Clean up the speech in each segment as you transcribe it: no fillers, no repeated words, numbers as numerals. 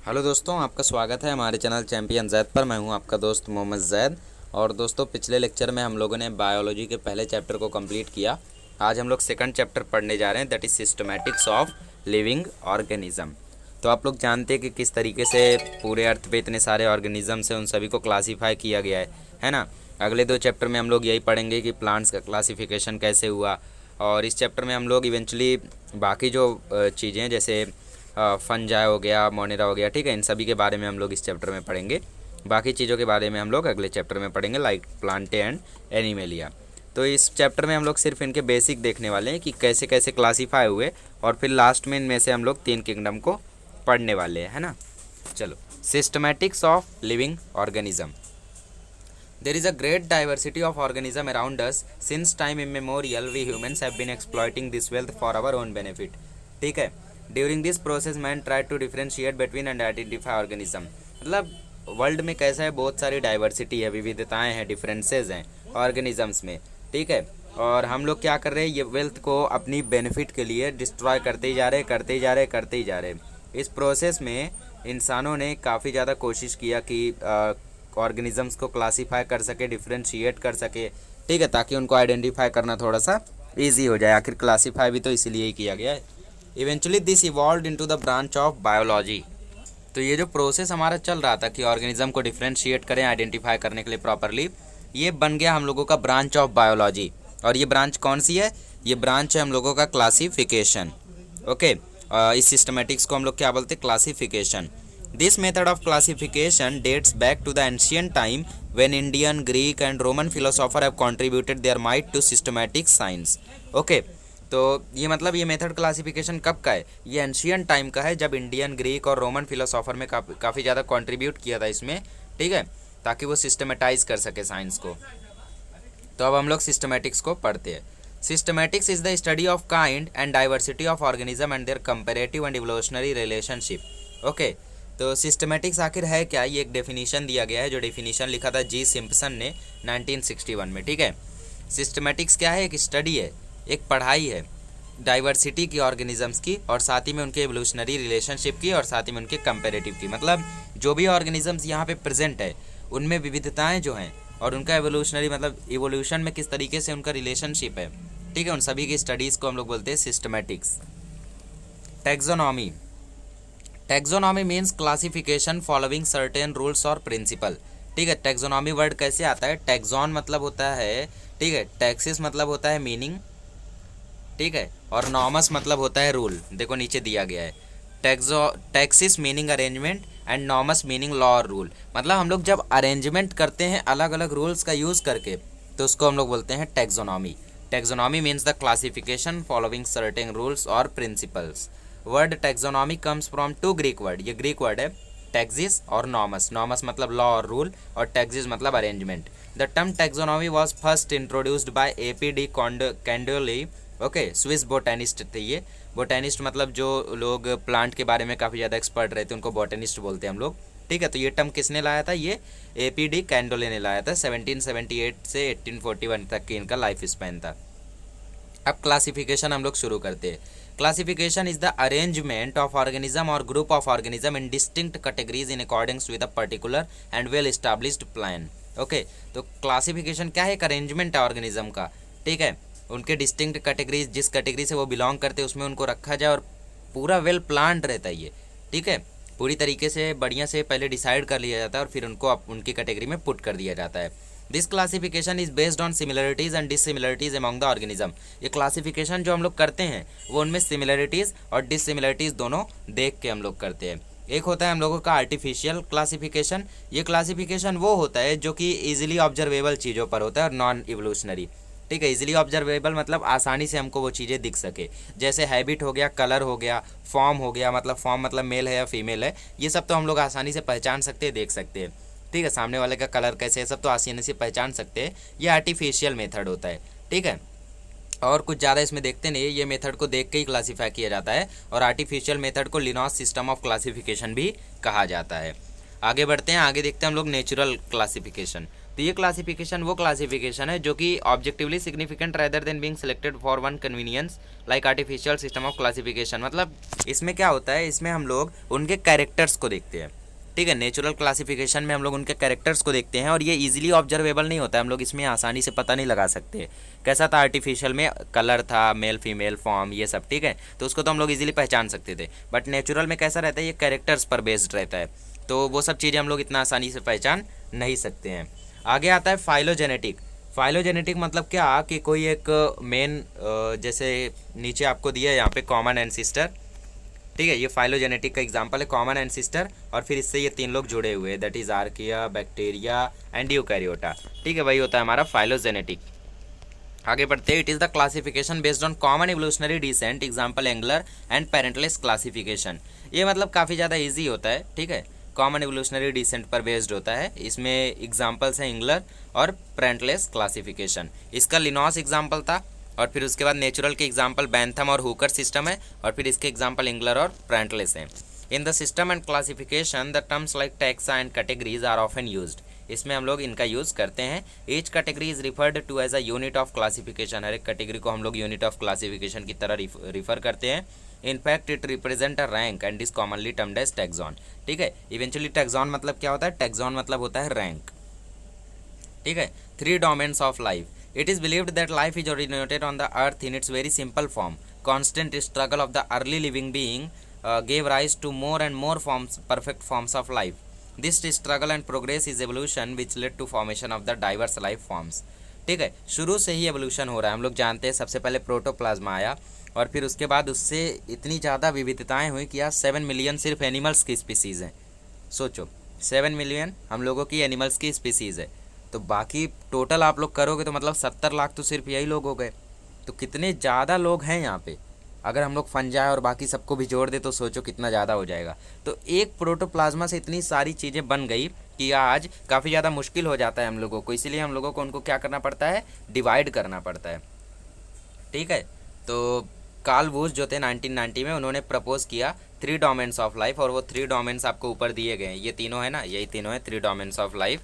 Hello दोस्तों, आपका स्वागत है हमारे चैनल चैंपियन जैद पर। मैं हूं आपका दोस्त मोहम्मद जैद। और दोस्तों, पिछले लेक्चर में हम लोगों ने बायोलॉजी के पहले चैप्टर को कंप्लीट किया। आज हम लोग सेकंड चैप्टर पढ़ने जा रहे हैं, that is systematics of living organism. तो आप लोग जानते हैं कि किस तरीके से पूरे अर्थ पे इतने सारे ऑर्गेनिजम्स हैं, उन सभी को क्लासीफाई किया गया है ना। अगले दो चैप्टर में हम लोग यही पढ़ेंगे कि प्लांट्स का क्लासिफिकेशन कैसे हुआ। और इस चैप्टर में हम लोग इवेंचुअली बाकी जो चीज़ें जैसे फंजाई हो गया, मोनेरा हो गया, ठीक है, इन सभी के बारे में हम लोग इस चैप्टर में पढ़ेंगे। बाकी चीज़ों के बारे में हम लोग अगले चैप्टर में पढ़ेंगे, लाइक प्लांटे एंड एनिमेलिया। तो इस चैप्टर में हम लोग सिर्फ इनके बेसिक देखने वाले हैं कि कैसे कैसे क्लासीफाई हुए, और फिर लास्ट में इनमें से हम लोग 3 किंगडम को पढ़ने वाले हैं, है ना। चलो, systematics of living organism. There is a great diversity of organism around us. Since time immemorial, we humans have been exploiting this wealth for our own benefit. ठीक है। During this process, man tried to differentiate between and identify organism. मतलब world में कैसा है, बहुत सारी diversity है, विविधताएं हैं, डिफरेंसेस हैं ऑर्गेनिजम्स में, ठीक है। और हम लोग क्या कर रहे हैं, ये वेल्थ को अपनी बेनिफिट के लिए डिस्ट्रॉय करते ही जा रहे, करते ही जा रहे, करते ही जा रहे। इस प्रोसेस में इंसानों ने काफ़ी ज़्यादा कोशिश किया कि ऑर्गेनिजम्स को क्लासीफाई कर सके, डिफ्रेंशिएट कर सके, ठीक है, ताकि उनको आइडेंटिफाई करना थोड़ा सा इजी हो जाए। आखिर क्लासीफाई भी तो इसीलिए ही किया गया है। Eventually this evolved into the branch of biology. तो ये जो प्रोसेस हमारा चल रहा था कि ऑर्गेनिज्म को डिफ्रेंशिएट करें, आइडेंटिफाई करने के लिए प्रॉपरली, ये बन गया हम लोगों का ब्रांच ऑफ बायोलॉजी। और ये ब्रांच कौन सी है? ये ब्रांच है हम लोगों का क्लासीफिकेशन। ओके, इस सिस्टमेटिक्स को हम लोग क्या बोलते हैं? Classification. This method of classification dates back to the ancient time when Indian, Greek and Roman philosophers have contributed their might to systematic science. Okay, तो ये मतलब ये मेथड क्लासिफिकेशन कब का है? ये एंशियंट टाइम का है, जब इंडियन, ग्रीक और रोमन फिलोसोफर में काफ़ी ज़्यादा कंट्रीब्यूट किया था इसमें, ठीक है, ताकि वो सिस्टमेटाइज कर सके साइंस को। तो अब हम लोग सिस्टमेटिक्स को पढ़ते हैं। Systematics is the study of kind and diversity of organism and their comparative and evolutionary relationship. Okay, तो सिस्टमेटिक्स आखिर है क्या? ये एक डेफिनेशन दिया गया है, जो डेफिनेशन लिखा था जी सिम्पसन ने 1961 में, ठीक है। सिस्टमेटिक्स क्या है? एक स्टडी है, एक पढ़ाई है डाइवर्सिटी की ऑर्गेनिजम्स की, और साथ ही में उनके एवोल्यूशनरी रिलेशनशिप की, और साथ ही में उनके कंपेरेटिव की। मतलब जो भी ऑर्गेनिजम्स यहाँ पे प्रेजेंट है, उनमें विविधताएँ जो हैं, और उनका एवोल्यूशनरी मतलब इवोल्यूशन में किस तरीके से उनका रिलेशनशिप है, ठीक है, उन सभी की स्टडीज़ को हम लोग बोलते हैं systematics. Taxonomy. Taxonomy means classification following certain rules और प्रिंसिपल, ठीक है। टैक्सोनॉमी वर्ड कैसे आता है? टैक्सॉन मतलब होता है, ठीक है, टैक्सिस मतलब होता है मीनिंग, ठीक है, और नॉमस मतलब होता है रूल। देखो नीचे दिया गया है, taxis meaning arrangement and nomos meaning law और रूल। मतलब हम लोग जब अरेंजमेंट करते हैं अलग अलग रूल्स का यूज़ करके, तो उसको हम लोग बोलते हैं taxonomy. Taxonomy means the classification following certain rules और principles. Word taxonomy comes from 2 Greek word. ये ग्रीक वर्ड है, टैक्सिस और नॉमस। नॉमस मतलब लॉ और रूल, और टैक्सिस मतलब arrangement. The term taxonomy was first introduced by A.P.D. Candolle. Okay, Swiss botanist थे ये। बोटेनिस्ट मतलब जो लोग प्लांट के बारे में काफ़ी ज़्यादा एक्सपर्ट रहते हैं, उनको बोटेनिस्ट बोलते हैं हम लोग, ठीक है। तो ये टर्म किसने लाया था? ये A.P.D. कैंडोले ने लाया था। 1778 से 1841 तक की इनका लाइफ स्पैन था। अब क्लासिफिकेशन हम लोग शुरू करते हैं। Classification is the arrangement of organism और group of organism in distinct categories in accordings with a particular and well established plan. Okay, तो क्लासिफिकेशन क्या है? एक अरेंजमेंट है ऑर्गेनिज्म का, ठीक है। उनके डिस्टिंक्ट कैटेगरीज, जिस कैटेगरी से वो बिलोंग करते हैं उसमें उनको रखा जाए, और पूरा वेल प्लान्ड रहता है ये, ठीक है। पूरी तरीके से बढ़िया से पहले डिसाइड कर लिया जाता है, और फिर उनको उनकी कैटेगरी में पुट कर दिया जाता है। This classification is based on similarities and dissimilarities among the organism. ये क्लासिफिकेशन जो हम लोग करते हैं, वो उनमें सिमिलरिटीज़ और डिससिमिलरिटीज़ दोनों देख के हम लोग करते हैं। एक होता है हम लोगों का आर्टिफिशियल क्लासिफिकेशन। ये क्लासिफिकेशन वो होता है जो कि ईजिली ऑब्जर्वेबल चीज़ों पर होता है, और नॉन इवोल्यूशनरी, ठीक है। इजीली ऑब्जर्वेबल मतलब आसानी से हमको वो चीज़ें दिख सके, जैसे हैबिट हो गया, कलर हो गया, फॉर्म हो गया, मतलब फॉर्म मतलब मेल है या फीमेल है, ये सब तो हम लोग आसानी से पहचान सकते हैं, देख सकते हैं, ठीक है। सामने वाले का कलर कैसे है, सब तो आसानी से पहचान सकते हैं। ये आर्टिफिशियल मेथड होता है, ठीक है। और कुछ ज़्यादा इसमें देखते नहीं, ये मेथड को देख के ही क्लासीफाई किया जाता है, और आर्टिफिशियल मेथड को लिनॉस सिस्टम ऑफ क्लासिफिकेशन भी कहा जाता है। आगे बढ़ते हैं, आगे देखते हैं हम लोग नेचुरल क्लासिफिकेशन। तो ये क्लासिफिकेशन वो क्लासिफिकेशन है जो कि objectively significant rather than being selected for one convenience like artificial system of classification. मतलब इसमें क्या होता है, इसमें हम लोग उनके कैरेक्टर्स को देखते हैं, ठीक है। नेचुरल क्लासिफिकेशन में हम लोग उनके कैरेक्टर्स को देखते हैं और ये इजीली ऑब्जर्वेबल नहीं होता है, हम लोग इसमें आसानी से पता नहीं लगा सकते। कैसा था आर्टिफिशियल में, कलर था, मेल फीमेल फॉर्म ये सब, ठीक है, तो उसको तो हम लोग इजीली पहचान सकते थे। बट नेचुरल में कैसा रहता है, ये कैरेक्टर्स पर बेस्ड रहता है, तो वो सब चीज़ें हम लोग इतना आसानी से पहचान नहीं सकते हैं। आगे आता है फाइलोजेनेटिक। फाइलोजेनेटिक मतलब क्या कि कोई एक मेन, जैसे नीचे आपको दिया है यहाँ पे कॉमन एंसिस्टर, ठीक है, ये फाइलोजेनेटिक का एग्जांपल है, कॉमन एंसिस्टर और फिर इससे ये तीन लोग जुड़े हुए हैं, that is archaea, bacteria and eukaryota, ठीक है, वही होता है हमारा फाइलोजेनेटिक। आगे बढ़ते हैं, it is the classification based on common evolutionary descent, example Engler and Prantl classification. ये मतलब काफ़ी ज़्यादा ईजी होता है, ठीक है, कॉमन इवोल्यूशनरी डिसेंट पर बेस्ड होता है। इसमें एग्जाम्पल्स हैं एंगलर और पेरेंटलेस क्लासिफिकेशन। इसका लिनॉस एग्जाम्पल था और फिर उसके बाद नेचुरल के एग्जाम्पल बैंथम और हुकर सिस्टम है और फिर इसके एग्जाम्पल एंगलर और पेरेंटलेस हैं। In the system and classification the terms like taxa and categories are often used. इसमें हम लोग इनका यूज़ करते हैं। Each category is referred to as a unit of classification. हर एक कैटेगरी को हम लोग यूनिट ऑफ क्लासिफिकेशन की तरह रिफर करते हैं। In fact it represent a rank and is commonly termed as taxon, ठीक है। इवेंचुअली टैक्सॉन मतलब क्या होता है, टैक्सॉन मतलब होता है रैंक, ठीक है। 3 domains of life. It is believed that life is originated on the earth in its very simple form. Constant struggle of the early living being gave rise to more and more forms, perfect forms of life. This struggle and progress is evolution which led to formation of the diverse life forms. ठीक है, शुरू से ही evolution हो रहा है। हम लोग जानते हैं सबसे पहले प्रोटोप्लाज्मा आया और फिर उसके बाद उससे इतनी ज़्यादा विविधताएं हुई कि आज 7 मिलियन सिर्फ एनिमल्स की स्पीसीज़ हैं। सोचो 7 मिलियन हम लोगों की एनिमल्स की स्पीसीज़ है, तो बाकी टोटल आप लोग करोगे तो मतलब 70 लाख तो सिर्फ यही लोग हो गए। तो कितने ज़्यादा लोग हैं यहाँ पे, अगर हम लोग फंजाई और बाकी सबको भी जोड़ दे तो सोचो कितना ज़्यादा हो जाएगा। तो एक प्रोटोप्लाज्मा से इतनी सारी चीज़ें बन गई कि आज काफ़ी ज़्यादा मुश्किल हो जाता है हम लोगों को, इसीलिए हम लोगों को उनको क्या करना पड़ता है, डिवाइड करना पड़ता है, ठीक है। तो कार्ल वुश जो थे 1990 में, उन्होंने प्रपोज किया 3 डोमेन्स ऑफ लाइफ और वो 3 डोमेन्स आपको ऊपर दिए गए हैं। ये तीनों है ना, यही तीनों है 3 डोमेन्स ऑफ लाइफ।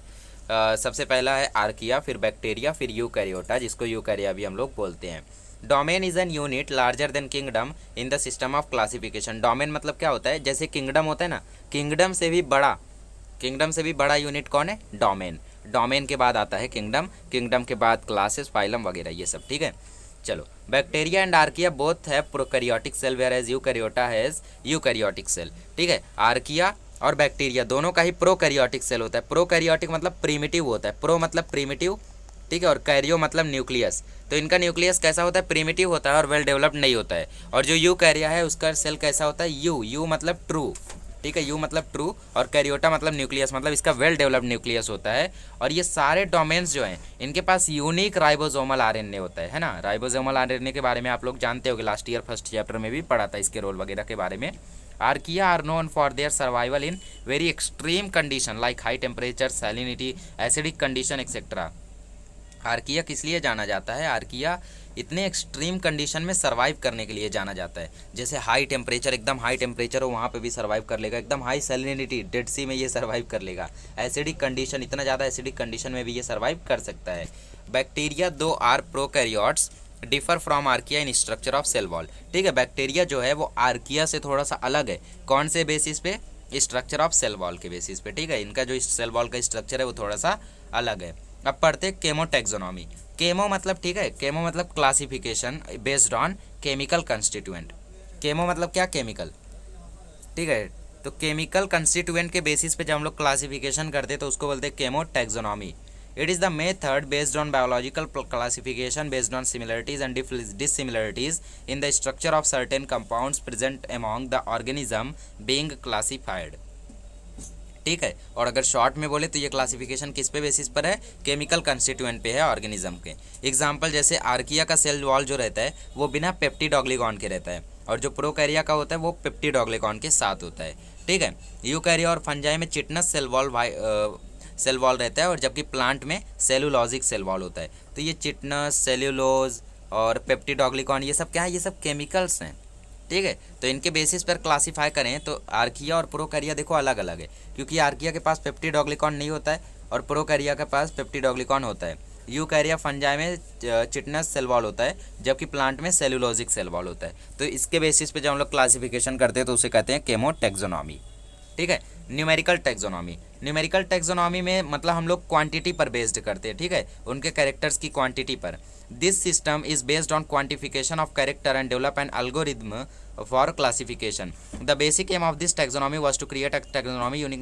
सबसे पहला है आर्किया, फिर बैक्टीरिया, फिर यूकैरियोटा, जिसको यूकैरिया भी हम लोग बोलते हैं। Domain is an unit larger than kingdom in the system of classification. Domain मतलब क्या होता है, जैसे किंगडम होता है ना, किंगडम से भी बड़ा यूनिट कौन है, डोमेन। डोमेन के बाद आता है किंगडम, किंगडम के बाद क्लासेस, फाइलम वगैरह ये सब, ठीक है। चलो, बैक्टीरिया एंड आर्किया बोथ है prokaryotic cell whereas eukaryota has eukaryotic cell, ठीक है। आर्किया और बैक्टीरिया दोनों का ही प्रोकैरियोटिक सेल होता है। प्रोकैरियोटिक मतलब प्रीमिटिव होता है, प्रो मतलब प्रीमिटिव, ठीक है, और कैरियो मतलब न्यूक्लियस। तो इनका न्यूक्लियस कैसा होता है, प्रीमिटिव होता है और वेल डेवलप्ड नहीं होता है। और जो यूकैरिया है उसका सेल कैसा होता है, यू मतलब ट्रू, ठीक है, यू मतलब ट्रू और कैरियोटा मतलब न्यूक्लियस, मतलब इसका वेल डेवलप्ड न्यूक्लियस होता है। और ये सारे डोमेन्स जो हैं इनके पास यूनिक राइबोसोमल आरएनए होता है ना। राइबोसोमल आरएनए के बारे में आप लोग जानते होंगे, लास्ट ईयर फर्स्ट चैप्टर में भी पढ़ा था इसके रोल वगैरह के बारे में। Archaea are known for their survival in very extreme condition like high temperature, salinity, acidic condition etcetera. Archaea किस लिए जाना जाता है, आर्किया इतने एक्सट्रीम कंडीशन में सर्वाइव करने के लिए जाना जाता है। जैसे हाई टेम्परेचर, एकदम हाई टेम्परेचर हो वहाँ पे भी सर्वाइव कर लेगा, एकदम हाई सैलिनिटी डेड सी में ये सर्वाइव कर लेगा, एसिडिक कंडीशन, इतना ज़्यादा एसिडिक कंडीशन में भी ये सर्वाइव कर सकता है। Bacteria though are prokaryotes differ from archaea in structure of cell wall, ठीक है। बैक्टीरिया जो है वो आर्किया से थोड़ा सा अलग है, कौन से बेसिस पे, स्ट्रक्चर ऑफ सेल वॉल के बेसिस पे, ठीक है। इनका जो सेल वॉल का स्ट्रक्चर है वो थोड़ा सा अलग है। अब पढ़ते केमोटैक्सोनॉमी। केमो मतलब, ठीक है, केमो मतलब classification based on chemical constituent. Chemo मतलब क्या, केमिकल, ठीक है। तो केमिकल कंस्टिट्यूएंट के बेसिस पे जब हम लोग क्लासिफिकेशन करते हैं तो उसको बोलते हैं केमोटैक्सोनॉमी। It is the method based on biological classification based on similarities and dissimilarities in the structure of certain compounds present among the organism being classified, ठीक है। और अगर शॉर्ट में बोले तो ये क्लासिफिकेशन किस पे बेसिस पर है, केमिकल कंस्टिट्यूएंट पे है ऑर्गेनिज्म के। एग्जांपल जैसे आर्किया का सेल वॉल जो रहता है वो बिना पेप्टिडोग्लिकॉन के रहता है और जो प्रोकैरिया का होता है वो पेप्टिडोग्लिकॉन के साथ होता है, ठीक है। यूकैरिया और फंजाई में चिटनस सेल वॉल रहता है और जबकि प्लांट में सेलुलॉजिक सेल वॉल होता है। तो ये चिटनस, सेल्यूलोज और पेप्टिडोग्लिकॉन ये सब क्या है, ये सब केमिकल्स हैं, ठीक है। तो इनके बेसिस पर क्लासीफाई करें तो आर्किया और प्रोकैरिया देखो अलग अलग है, क्योंकि आर्किया के पास पेप्टिडोग्लिकॉन नहीं होता है और प्रोकैरिया के पास पेप्टिडोग्लिकॉन होता है। यूकैरिया फंजाई में चिटनस सेल वॉल होता है, जबकि प्लांट में सेलुलोजिक सेल वॉल होता है। तो इसके बेसिस पे जब हम लोग क्लासिफिकेशन करते हैं तो उसे कहते हैं केमोटैक्सोनॉमी। ठीक है। न्यूमेरिकल टैक्सोनॉमी, न्यूमेरिकल टैक्सोनॉमी में मतलब हम लोग क्वांटिटी पर बेस्ड करते हैं, ठीक है, उनके कैरेक्टर्स की क्वांटिटी पर। This system is based on quantification of character and develop an algorithm for classification. The basic aim of this taxonomy was to create a taxonomy unique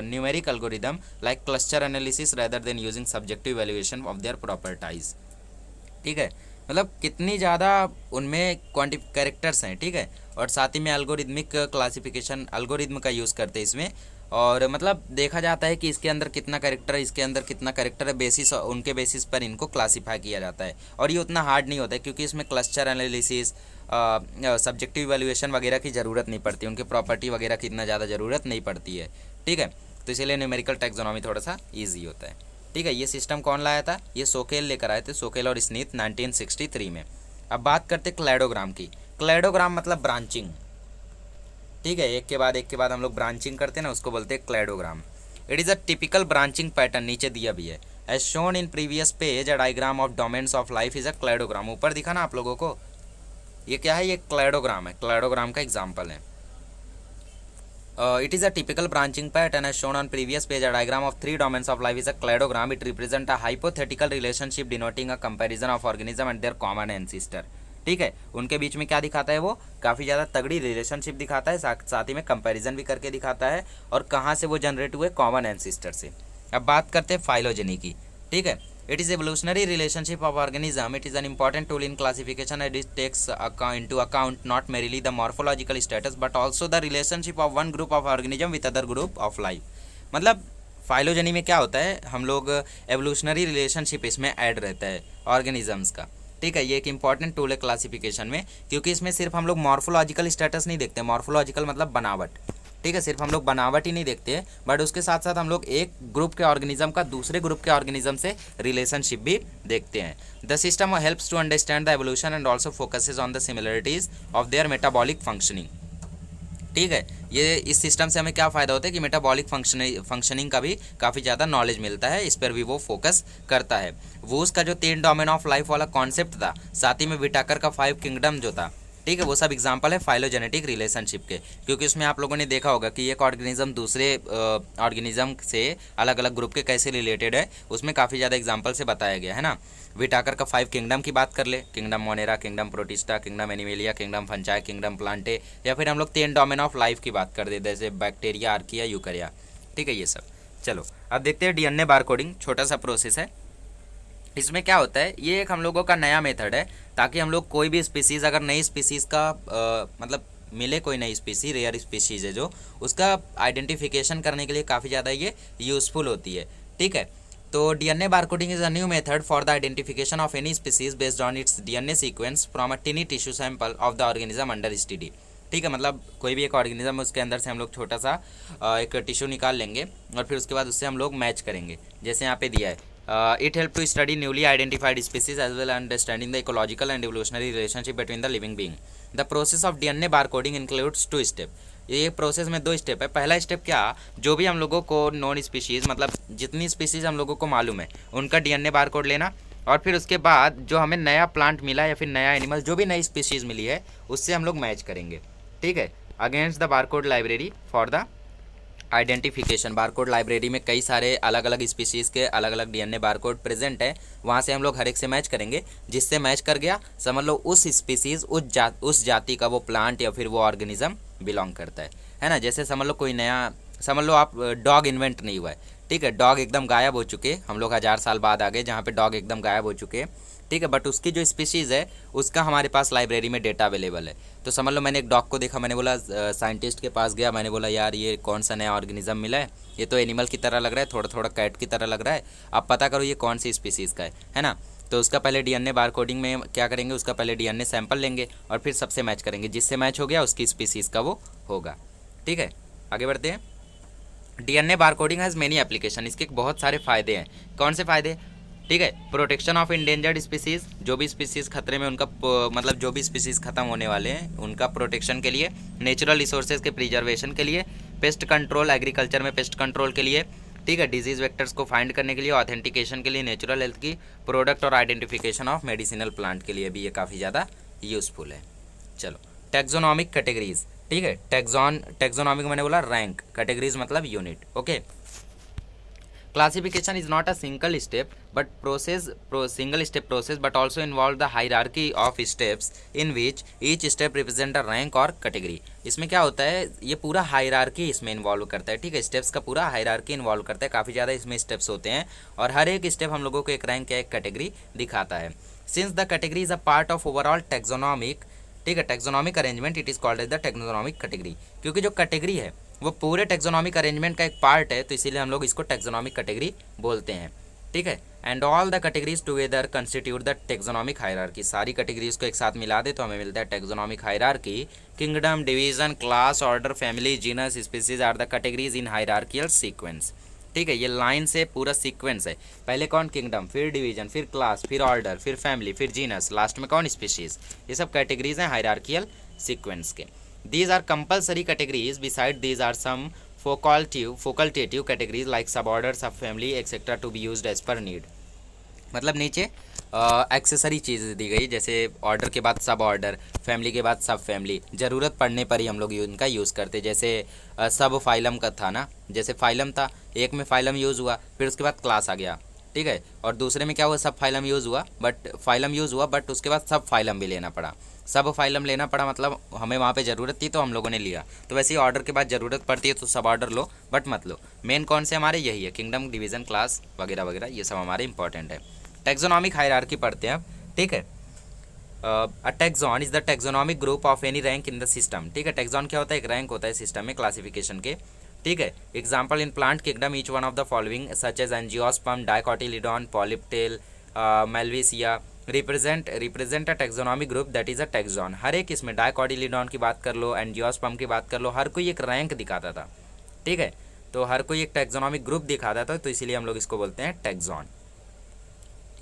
numeric algorithm like cluster analysis rather than using subjective valuation of their properties. ठीक है, मतलब कितनी ज़्यादा उनमें क्वांटिफ characters हैं, ठीक है, और साथ ही में एल्गोरिथमिक क्लासिफिकेशन एल्गोरिथम का यूज़ करते हैं इसमें। और मतलब देखा जाता है कि इसके अंदर कितना कैरेक्टर है, इसके अंदर कितना कैरेक्टर है, बेसिस उनके बेसिस पर इनको क्लासीफाई किया जाता है। और ये उतना हार्ड नहीं होता है क्योंकि इसमें क्लस्टर एनालिसिस, सब्जेक्टिव वैल्यूएशन वगैरह की ज़रूरत नहीं पड़ती, उनके प्रॉपर्टी वगैरह की इतना ज़्यादा ज़रूरत नहीं पड़ती है। ठीक है, तो इसीलिए न्यूमेरिकल टैक्सोनॉमी थोड़ा सा ईजी होता है। ठीक है, ये सिस्टम कौन लाया था? ये सोकेल लेकर आए थे, सोकेल और स्मिथ 1963 में। अब बात करते क्लैडोग्राम की। क्लैडोग्राम मतलब ब्रांचिंग। ठीक है, एक के बाद हम लोग ब्रांचिंग करते हैं ना, उसको बोलते हैं cladogram. It is a typical branching pattern, नीचे दिया भी है। As shown in previous page a diagram of domains of life is a cladogram. ऊपर दिखा ना आप लोगों को, ये क्या है? ये क्लैडोग्राम है, क्लैडोग्राम का एग्जाम्पल है। It is a typical branching pattern as shown on previous page. A diagram of three domains of life is a cladogram. It represents a hypothetical relationship denoting a comparison of organism and their common ancestor. ठीक है, उनके बीच में क्या दिखाता है? वो काफ़ी ज़्यादा तगड़ी रिलेशनशिप दिखाता है, साथ ही में कंपैरिजन भी करके दिखाता है, और कहाँ से वो जनरेट हुए? कॉमन एंसिस्टर से। अब बात करते हैं फाइलोजेनी की। ठीक है, it is evolutionary relationship of organism. It is an important tool in classification and it takes into account not merely the morphological status but also the relationship of one group of organism with other group of life. मतलब phylogeny में क्या होता है? हम लोग evolutionary relationship इसमें add रहता है ऑर्गेनिजम्स का। ठीक है, ये एक इंपॉर्टेंट टूल है क्लासिफिकेशन में, क्योंकि इसमें सिर्फ हम लोग मॉर्फोलॉजिकल स्टेटस नहीं देखते। मॉर्फोलॉजिकल मतलब बनावट। ठीक है, सिर्फ हम लोग बनावट ही नहीं देखते, बट उसके साथ साथ हम लोग एक ग्रुप के ऑर्गेनिज्म का दूसरे ग्रुप के ऑर्गेनिज्म से रिलेशनशिप भी देखते हैं। The system helps to understand the evolution and also focuses on the similarities of their metabolic functioning. ठीक है, ये इस सिस्टम से हमें क्या फ़ायदा होता है कि मेटाबॉलिक फंक्शनिंग का भी काफ़ी ज़्यादा नॉलेज मिलता है, इस पर भी वो फोकस करता है। वो उसका जो 3 डोमेन ऑफ लाइफ वाला कॉन्सेप्ट था, साथ ही में विटाकर का 5 किंगडम जो था, ठीक है, वो सब एग्जांपल है फाइलोजेनेटिक रिलेशनशिप के। क्योंकि उसमें आप लोगों ने देखा होगा कि एक ऑर्गेनिज्म दूसरे ऑर्गेनिज्म से अलग अलग ग्रुप के कैसे रिलेटेड है, उसमें काफ़ी ज़्यादा एग्जांपल से बताया गया है ना। विटाकर का 5 किंगडम की बात कर ले, kingdom monera, kingdom protista, kingdom animalia, kingdom fungi, kingdom plantae, या फिर हम लोग 3 डोमेन ऑफ लाइफ की बात कर दे, जैसे बैक्टीरिया, आर्किया, यूकरिया। ठीक है, ये सब। चलो अब देखते हैं डीएनए बारकोडिंग। छोटा सा प्रोसेस है। इसमें क्या होता है? ये एक हम लोगों का नया मेथड है, ताकि हम लोग कोई भी स्पीसीज़, अगर नई स्पीसीज़ का मतलब मिले, कोई नई स्पीसी, रेयर स्पीसीज़ है जो, उसका आइडेंटिफिकेशन करने के लिए काफ़ी ज़्यादा ये यूज़फुल होती है। ठीक है, तो DNA barcoding is a new method for the identification of any species based on it's DNA sequence from a टिनी tissue sample of the organism under study. ठीक है, मतलब कोई भी एक ऑर्गेनिज्म, उसके अंदर से हम लोग छोटा सा एक टिश्यू निकाल लेंगे और फिर उसके बाद उससे हम लोग मैच करेंगे, जैसे यहाँ पे दिया है। It helps to study newly identified species as well as understanding the ecological and evolutionary relationship between the living being. The process of DNA barcoding includes 2 steps. ये प्रोसेस में 2 स्टेप है। पहला स्टेप क्या? जो भी हम लोगों को नॉन स्पीशीज़, मतलब जितनी स्पीशीज़ हम लोगों को मालूम है, उनका डीएनए बारकोड लेना, और फिर उसके बाद जो हमें नया प्लांट मिला या फिर नया एनिमल, जो भी नई स्पीशीज़ मिली है, उससे हम लोग मैच करेंगे। ठीक है, against the barcode library for the identification. Barcode library में कई सारे अलग अलग स्पीशीज़ के अलग अलग डीएनए बारकोड प्रेजेंट है, वहाँ से हम लोग हर एक से मैच करेंगे। जिससे मैच कर गया, समझ लो उस स्पीशीज़, उस जाति का वो प्लांट या फिर वो ऑर्गेनिज्म बिलोंग करता है ना। जैसे समझ लो कोई नया, समझ लो आप डॉग इन्वेंट नहीं हुआ है, ठीक है, डॉग एकदम गायब हो चुके, हम लोग 1000 साल बाद आ गए जहाँ पे डॉग एकदम गायब हो चुके हैं। ठीक है, बट उसकी जो स्पीशीज़ है उसका हमारे पास लाइब्रेरी में डेटा अवेलेबल है। तो समझ लो मैंने एक डॉग को देखा, मैंने बोला साइंटिस्ट के पास गया, मैंने बोला यार ये कौन सा नया ऑर्गेनिज्म मिला है, ये तो एनिमल की तरह लग रहा है, थोड़ा थोड़ा कैट की तरह लग रहा है, आप पता करो ये कौन सी स्पीशीज़ का है ना। तो उसका पहले डीएनए बारकोडिंग में क्या करेंगे, उसका पहले डीएनए सैंपल लेंगे और फिर सबसे मैच करेंगे, जिससे मैच हो गया उसकी स्पीशीज़ का वो होगा। ठीक है, आगे बढ़ते हैं। DNA barcoding has many application. इसके बहुत सारे फ़ायदे हैं। कौन से फ़ायदे? ठीक है, प्रोटेक्शन ऑफ इंडेंजर्ड स्पीसीज़, जो भी स्पीसीज़ खतरे में, उनका मतलब जो भी स्पीसीज़ खत्म होने वाले हैं उनका प्रोटेक्शन के लिए, नेचुरल रिसोर्सेज के प्रिजर्वेशन के लिए, पेस्ट कंट्रोल, एग्रीकल्चर में पेस्ट कंट्रोल के लिए, ठीक है, डिजीज वेक्टर्स को फाइंड करने के लिए, ऑथेंटिकेशन के लिए, नेचुरल हेल्थ की, प्रोडक्ट और आइडेंटिफिकेशन ऑफ मेडिसिनल प्लांट के लिए भी ये काफ़ी ज़्यादा यूजफुल है। चलो, टेक्सोनॉमिक कैटेगरीज, ठीक है, टेक्सोनॉमिक मैंने बोला रैंक, कैटेगरीज मतलब unit. Okay, classification is not a single step but single step process but also involve the hierarchy of steps in which each step represent a rank or category। इसमें क्या होता है, ये पूरा hierarchy इसमें involve करता है, ठीक है, स्टेप्स का पूरा हायरार्की इन्वॉल्व करता है, काफ़ी ज़्यादा इसमें स्टेप्स होते हैं और हर एक स्टेप हम लोगों को एक रैंक या एक कैटेगरी दिखाता है। Since the category is a part of overall taxonomic, ठीक है, taxonomic arrangement, it is called as the taxonomic category, क्योंकि जो कैटेगरी है वो पूरे टेक्सोनॉमिक अरेंजमेंट का एक पार्ट है, तो इसीलिए हम लोग इसको टेक्सोनॉमिक कैटेगरी बोलते हैं, ठीक है। And all the categories together constitute the taxonomic hierarchy, सारी कैटेगरीज को एक साथ मिला दे तो हमें मिलता है taxonomic hierarchy. Kingdom, division, class, order, family, genus, species are the categories in hierarchical sequence, ठीक है, ये लाइन से पूरा सीक्वेंस है, पहले कौन, किंगडम, फिर डिवीजन, फिर क्लास, फिर ऑर्डर, फिर फैमिली, फिर जीनस, लास्ट में कौन, स्पीशीज, ये सब कैटेगरीज हैं हायरार्कियल सीक्वेंस के। These are compulsory categories. Beside these are some facultative categories like suborder, subfamily, etc. to be used as per need। मतलब नीचे एक्सेसरी चीज़ें दी गई, जैसे ऑर्डर के बाद सब ऑर्डर, फैमिली के बाद सब फैमिली, ज़रूरत पड़ने पर ही हम लोग इनका यूज़ करते। जैसे सब फाइलम का था ना, जैसे फाइलम था, एक में फाइलम यूज़ हुआ, फिर उसके बाद क्लास आ गया, ठीक है, और दूसरे में क्या हुआ, सब फाइलम यूज़ हुआ, बट उसके बाद सब फाइलम भी लेना पड़ा, सब फाइलम लेना पड़ा, मतलब हमें वहाँ पे ज़रूरत थी तो हम लोगों ने लिया। तो वैसे ही ऑर्डर के बाद ज़रूरत पड़ती है तो सब ऑर्डर लो, बट मत लो। मेन कौन से हमारे यही है, किंगडम, डिवीज़न, क्लास वगैरह वगैरह, ये सब हमारे इंपॉर्टेंट है। टेक्सोनॉमिक हायरार्की पढ़ते हैं अब, ठीक है। A taxon is the taxonomic group of any rank in the system, ठीक है, टेक्सॉन क्या होता है, एक रैंक होता है सिस्टम में क्लासिफिकेशन के, ठीक है। Example in plant kingdom each one of the following such as angiosperm, dicotyledon, polypetalae, malvaceae represent a taxonomic group that is a taxon. हर एक इसमें डाइकोटिलीडॉन की बात कर लो, एंजियोस्पर्म की बात कर लो, हर कोई एक रैंक दिखाता था, ठीक है, तो हर कोई एक टेक्सोनॉमिक ग्रुप दिखाता था, तो इसीलिए हम लोग इसको बोलते हैं टेक्सॉन।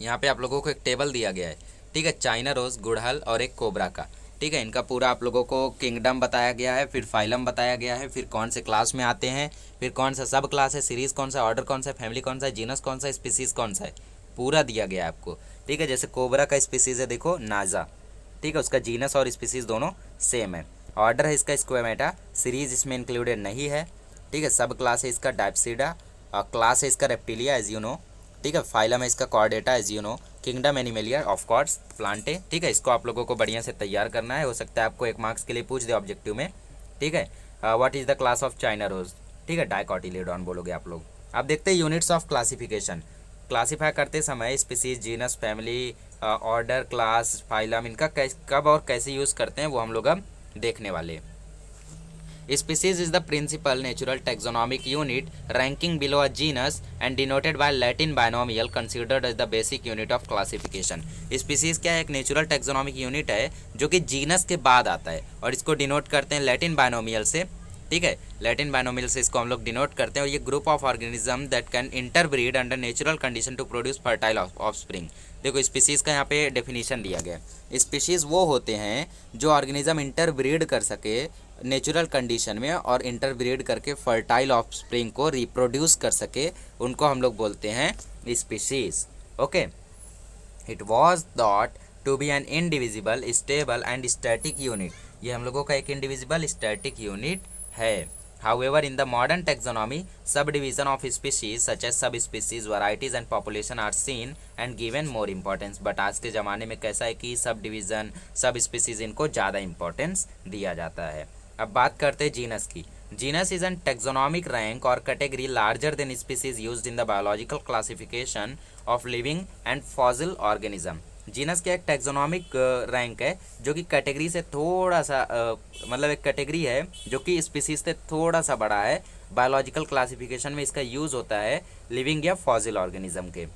यहाँ पे आप लोगों को एक टेबल दिया गया है, ठीक है, चाइना रोज, गुड़हल और एक कोबरा का, ठीक है, इनका पूरा आप लोगों को किंगडम बताया गया है, फिर फाइलम बताया गया है, फिर कौन से क्लास में आते हैं, फिर कौन सा सब क्लास है, सीरीज कौन सा, ऑर्डर कौन सा, फैमिली कौन सा है, जीनस कौन सा, स्पीसीज कौन सा है, पूरा दिया गया है आपको, ठीक है। जैसे कोबरा का स्पीसीज है, देखो नाजा, ठीक है, उसका जीनस और स्पीसीज दोनों सेम है। ऑर्डर है इसका स्क्वेमेटा, सीरीज इसमें इंक्लूडेड नहीं है, ठीक है। सब क्लास है इसका डायप्सिडा, क्लास है इसका रेप्टिलिया एज यू नो, ठीक है। फाइलम है इसका chordata as you know. Kingdom animalia of course plantae, ठीक है। इसको आप लोगों को बढ़िया से तैयार करना है, हो सकता है आपको 1 मार्क्स के लिए पूछ दे ऑब्जेक्टिव में, ठीक है। What is the class of China rose, ठीक है, डाइकोटिलीडॉन बोलोगे आप लोग। अब देखते हैं यूनिट्स ऑफ क्लासिफिकेशन, क्लासीफाई करते समय species, genus, family, order, class, phylum, इनका कब और कैसे यूज़ करते हैं वो हम लोग अब देखने वाले। Species is the principal natural taxonomic unit ranking below a genus and denoted by Latin binomial considered as the basic unit of classification। Species क्या है, एक नेचुरल टैक्सोनॉमिक यूनिट है जो कि जीनस के बाद आता है और इसको डिनोट करते हैं लैटिन बायनोमियल से, ठीक है, लैटिन बायनोमियल से इसको हम लोग डिनोट करते हैं। और ये group of organism that can interbreed under natural condition to produce fertile offspring. देखो स्पीसीज़ का यहाँ पे डेफिनेशन दिया गया है, स्पीशीज़ वो होते हैं जो ऑर्गेनिज्म इंटरब्रीड कर सके नेचुरल कंडीशन में और इंटरब्रीड करके फर्टाइल ऑफस्प्रिंग को रिप्रोड्यूस कर सके, उनको हम लोग बोलते हैं species. Okay, it was thought to be an indivisible, stable and static unit. ये हम लोगों का एक इंडिविजिबल स्टैटिक यूनिट है। However, in the modern taxonomy, subdivision of species such as subspecies, varieties and population are seen and given more importance। but आज के ज़माने में कैसा है कि सब डिवीज़न, सब स्पीसीज इनको ज़्यादा इंपॉर्टेंस दिया जाता है। अब बात करते हैं जीनस की। Genus is an taxonomic rank or category larger than species used in the biological classification of living and fossil organism. Genus का एक टैक्सोनॉमिक रैंक है जो कि कैटेगरी से थोड़ा सा मतलब एक कैटेगरी है जो कि स्पीसीज से थोड़ा सा बड़ा है। बायोलॉजिकल क्लासिफिकेशन में इसका यूज़ होता है लिविंग या फॉसिल ऑर्गेनिज्म के।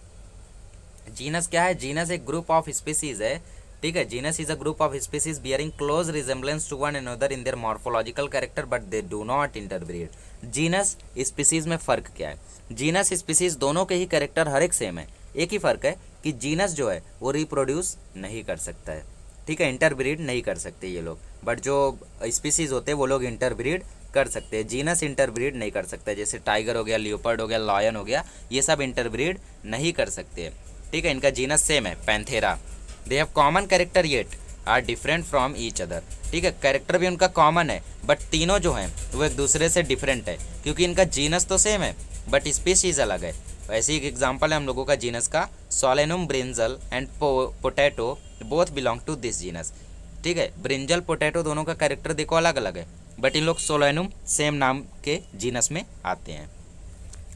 जीनस क्या है, जीनस एक ग्रुप ऑफ स्पीसीज है, ठीक है। Genus is a group of species bearing close resemblance to one another in their morphological character but they do not interbreed. Genus species में फ़र्क क्या है, जीनस स्पीसीज दोनों के ही कैरेक्टर हर एक सेम है, एक ही फ़र्क है कि जीनस जो है वो रिप्रोड्यूस नहीं कर सकता है, ठीक है, इंटरब्रीड नहीं कर सकते ये लोग, बट जो स्पीसीज होते हैं वो लोग इंटरब्रीड कर सकते हैं, जीनस इंटरब्रीड नहीं कर सकते। जैसे टाइगर हो गया, लियोपर्ड हो गया, लायन हो गया, ये सब इंटरब्रीड नहीं कर सकते। ठीक है, इनका जीनस सेम है panthera. They have common character yet are different from each other. ठीक है, कैरेक्टर भी उनका कॉमन है बट तीनों जो हैं वो एक दूसरे से डिफरेंट है, क्योंकि इनका जीनस तो सेम है बट स्पीशीज़ अलग है। ऐसी एक एग्जांपल है हम लोगों का जीनस का, solanum brinjal and potato both belong to this genus. ठीक है, ब्रिंजल पोटैटो दोनों का कैरेक्टर देखो अलग अलग है बट इन लोग सोलेनम सेम नाम के जीनस में आते हैं।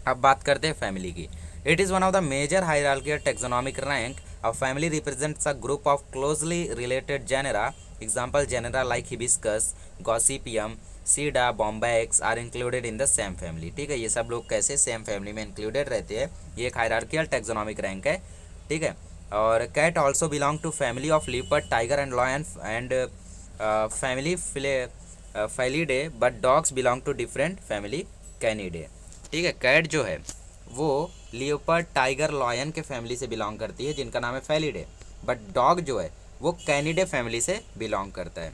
अब बात करते हैं फैमिली की। It is one of the major hierarchical taxonomic rank. A family represents a group of closely related genera. Example genera like hibiscus, gossypium, sida, bombax are included in the same family. ठीक है, ये सब लोग कैसे same family में included रहते हैं, ये एक हायरार्किकल टैक्सोनॉमिक रैंक है। ठीक है, और cat also belong to family of leopard, tiger and lion and family felidae, but dogs belong to different family canidae. ठीक है, कैट जो है वो लियोपर्ड, टाइगर, लॉयन के फैमिली से बिलोंग करती है जिनका नाम है फेलिडे, बट डॉग जो है वो कैनिडे फैमिली से बिलोंग करता है।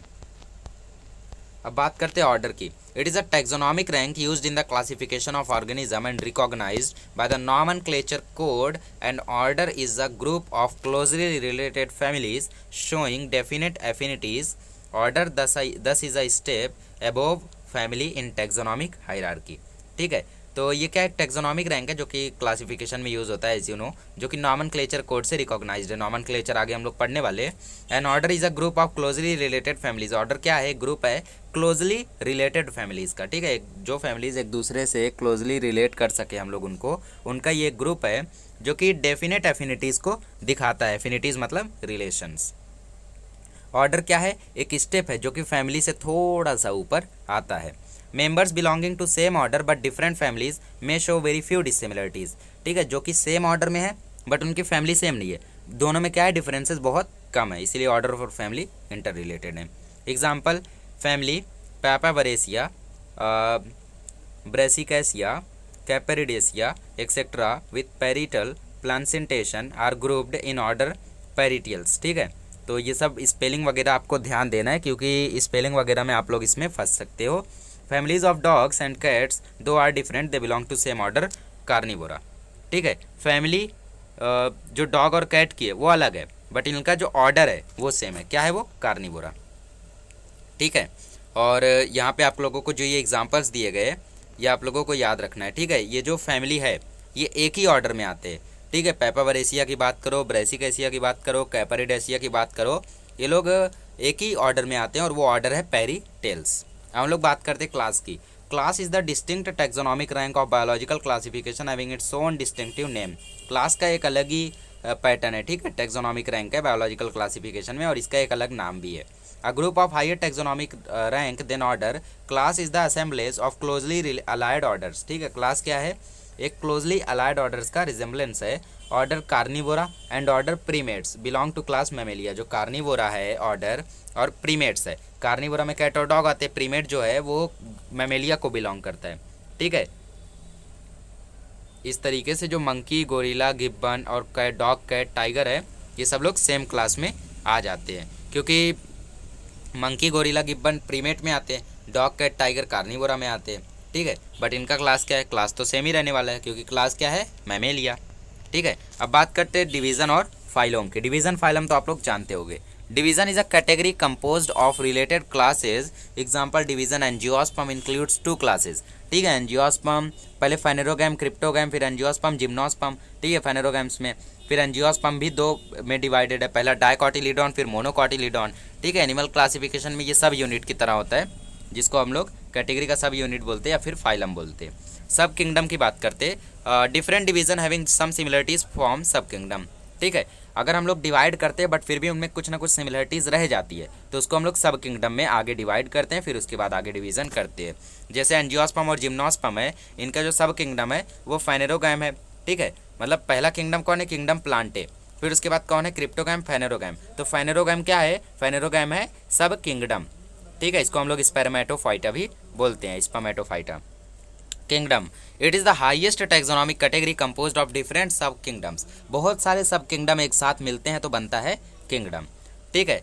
अब बात करते हैं ऑर्डर की। It is a taxonomic rank used in the classification of organism and recognized by the nomenclature code, and order is a group of closely related families showing definite affinities. Order this is a step above family in taxonomic hierarchy. ठीक है, तो ये क्या एक taxonomic rank है जो कि classification में यूज़ होता है एज यू नो, जो कि नॉमेनक्लेचर कोड से रिकॉग्नाइज्ड है। नॉमेनक्लेचर आगे हम लोग पढ़ने वाले। And order is a group of closely related families. Order क्या है, ग्रुप है क्लोजली रिलेटेड फैमिलीज़ का। ठीक है, जो फैमिलीज़ एक दूसरे से क्लोजली रिलेट कर सके हम लोग उनको, उनका ये ग्रुप है जो कि डेफिनेट एफिनिटीज़ को दिखाता है। एफिनिटीज़ मतलब रिलेशंस। ऑर्डर क्या है, एक स्टेप है जो कि फैमिली से थोड़ा सा ऊपर आता है। Members belonging to same order but different families में शो वेरी फ्यू डिसिमिलरिटीज़। ठीक है, जो कि सेम ऑर्डर में है बट उनकी फैमिली सेम नहीं है, दोनों में क्या है, डिफरेंसेस बहुत कम है, इसीलिए ऑर्डर और फैमिली इंटर रिलेटेड है। Example family papaveraceae, brassicaceae, capparidaceae etcetera with parietal placentation are grouped in order parietales. ठीक है, तो ये सब स्पेलिंग वगैरह आपको ध्यान देना है क्योंकि स्पेलिंग वगैरह में आप लोग इसमें फंस सकते हो। Families of dogs and cats though are different, they belong to same order carnivora. ठीक है, फैमिली जो डॉग और कैट की है वो अलग है बट इनका जो ऑर्डर है वो सेम है। क्या है वो, कार्निवोरा। ठीक है, और यहाँ पे आप लोगों को जो ये एग्जांपल्स दिए गए ये आप लोगों को याद रखना है। ठीक है, ये जो फैमिली है ये एक ही ऑर्डर में आते हैं। ठीक है, पैपावरेसिया की बात करो, ब्रेसिकैसिया की बात करो, कैपेरिडेसिया की बात करो, ये लोग एक ही ऑर्डर में आते हैं और वो ऑर्डर है पेरिटेल्स। हम लोग बात करते हैं क्लास की। Class is the distinct taxonomic rank of biological classification having its own distinctive name. Class का एक अलग ही पैटर्न है। ठीक है, टैक्सोनॉमिक रैंक है बायोलॉजिकल क्लासिफिकेशन में और इसका एक अलग नाम भी है। A group of higher taxonomic rank than order. Class is the assemblage of closely allied orders. ठीक है, क्लास क्या है, एक क्लोजली अलाइड ऑर्डर्स का रिजेम्बलेंस है। Order Carnivora and order primates belong to class mammalia. जो कार्निवोरा है order और प्रीमेट्स है, कार्निवोरा में कैट और डॉग आते हैं, प्रीमेट जो है वो मैमेलिया को बिलोंग करता है। ठीक है, इस तरीके से जो मंकी, गोरिल्ला, गिब्बन और कैट, डॉग, कैट, टाइगर है, ये सब लोग सेम क्लास में आ जाते हैं क्योंकि मंकी, गोरिल्ला, गिब्बन प्रीमेट में आते हैं, डॉग, कैट, टाइगर कार्निवोरा में आते हैं। ठीक है, बट इनका क्लास क्या है, क्लास तो सेम ही रहने वाला है क्योंकि क्लास क्या है, मैमेलिया। ठीक है, अब बात करते हैं डिवीज़न और फाइलम की। डिवीज़न फाइलम तो आप लोग जानते होंगे। Division is a category composed of related classes. Example division angiosperm includes 2 classes. ठीक है, एंजियोस्पर्म पहले फेनेरोगैम, क्रिप्टोगैम, फिर एंजियोस्पर्म, जिम्नोस्पर्म। ठीक है, फेनेरोगैम्स में फिर एंजियोस्पर्म भी 2 में डिवाइडेड है, पहला डाइकोटिलीडॉन फिर मोनोकोटिलीडॉन। ठीक है, एनिमल क्लासिफिकेशन में ये सब यूनिट की तरह होता है जिसको हम लोग कैटेगरी का सब यूनिट बोलते हैं या फिर फाइलम बोलते हैं। सब किंगडम की बात करते हैं। Different division having some similarities form subkingdom. ठीक है, अगर हम लोग डिवाइड करते हैं बट फिर भी उनमें कुछ ना कुछ सिमिलरिटीज़ रह जाती है तो उसको हम लोग सब किंगडम में आगे डिवाइड करते हैं, फिर उसके बाद आगे डिवीज़न करते हैं। जैसे एंजियोस्पर्म और जिम्नोस्पर्म है, इनका जो सब किंगडम है वो फेनेरोगैम है। ठीक है, मतलब पहला किंगडम कौन है, किंगडम प्लांटे। फिर उसके बाद कौन है, क्रिप्टोगैम, फेनेरोगैम। तो फेनेरोगैम क्या है, फेनेरोगैम है सब किंगडम। ठीक है, इसको हम लोग स्पर्मेटोफाइटा भी बोलते हैं, Spermatophyta kingdom. It is the highest taxonomic category composed of different सब किंगडम्स। बहुत सारे सब किंगडम एक साथ मिलते हैं तो बनता है किंगडम। ठीक है,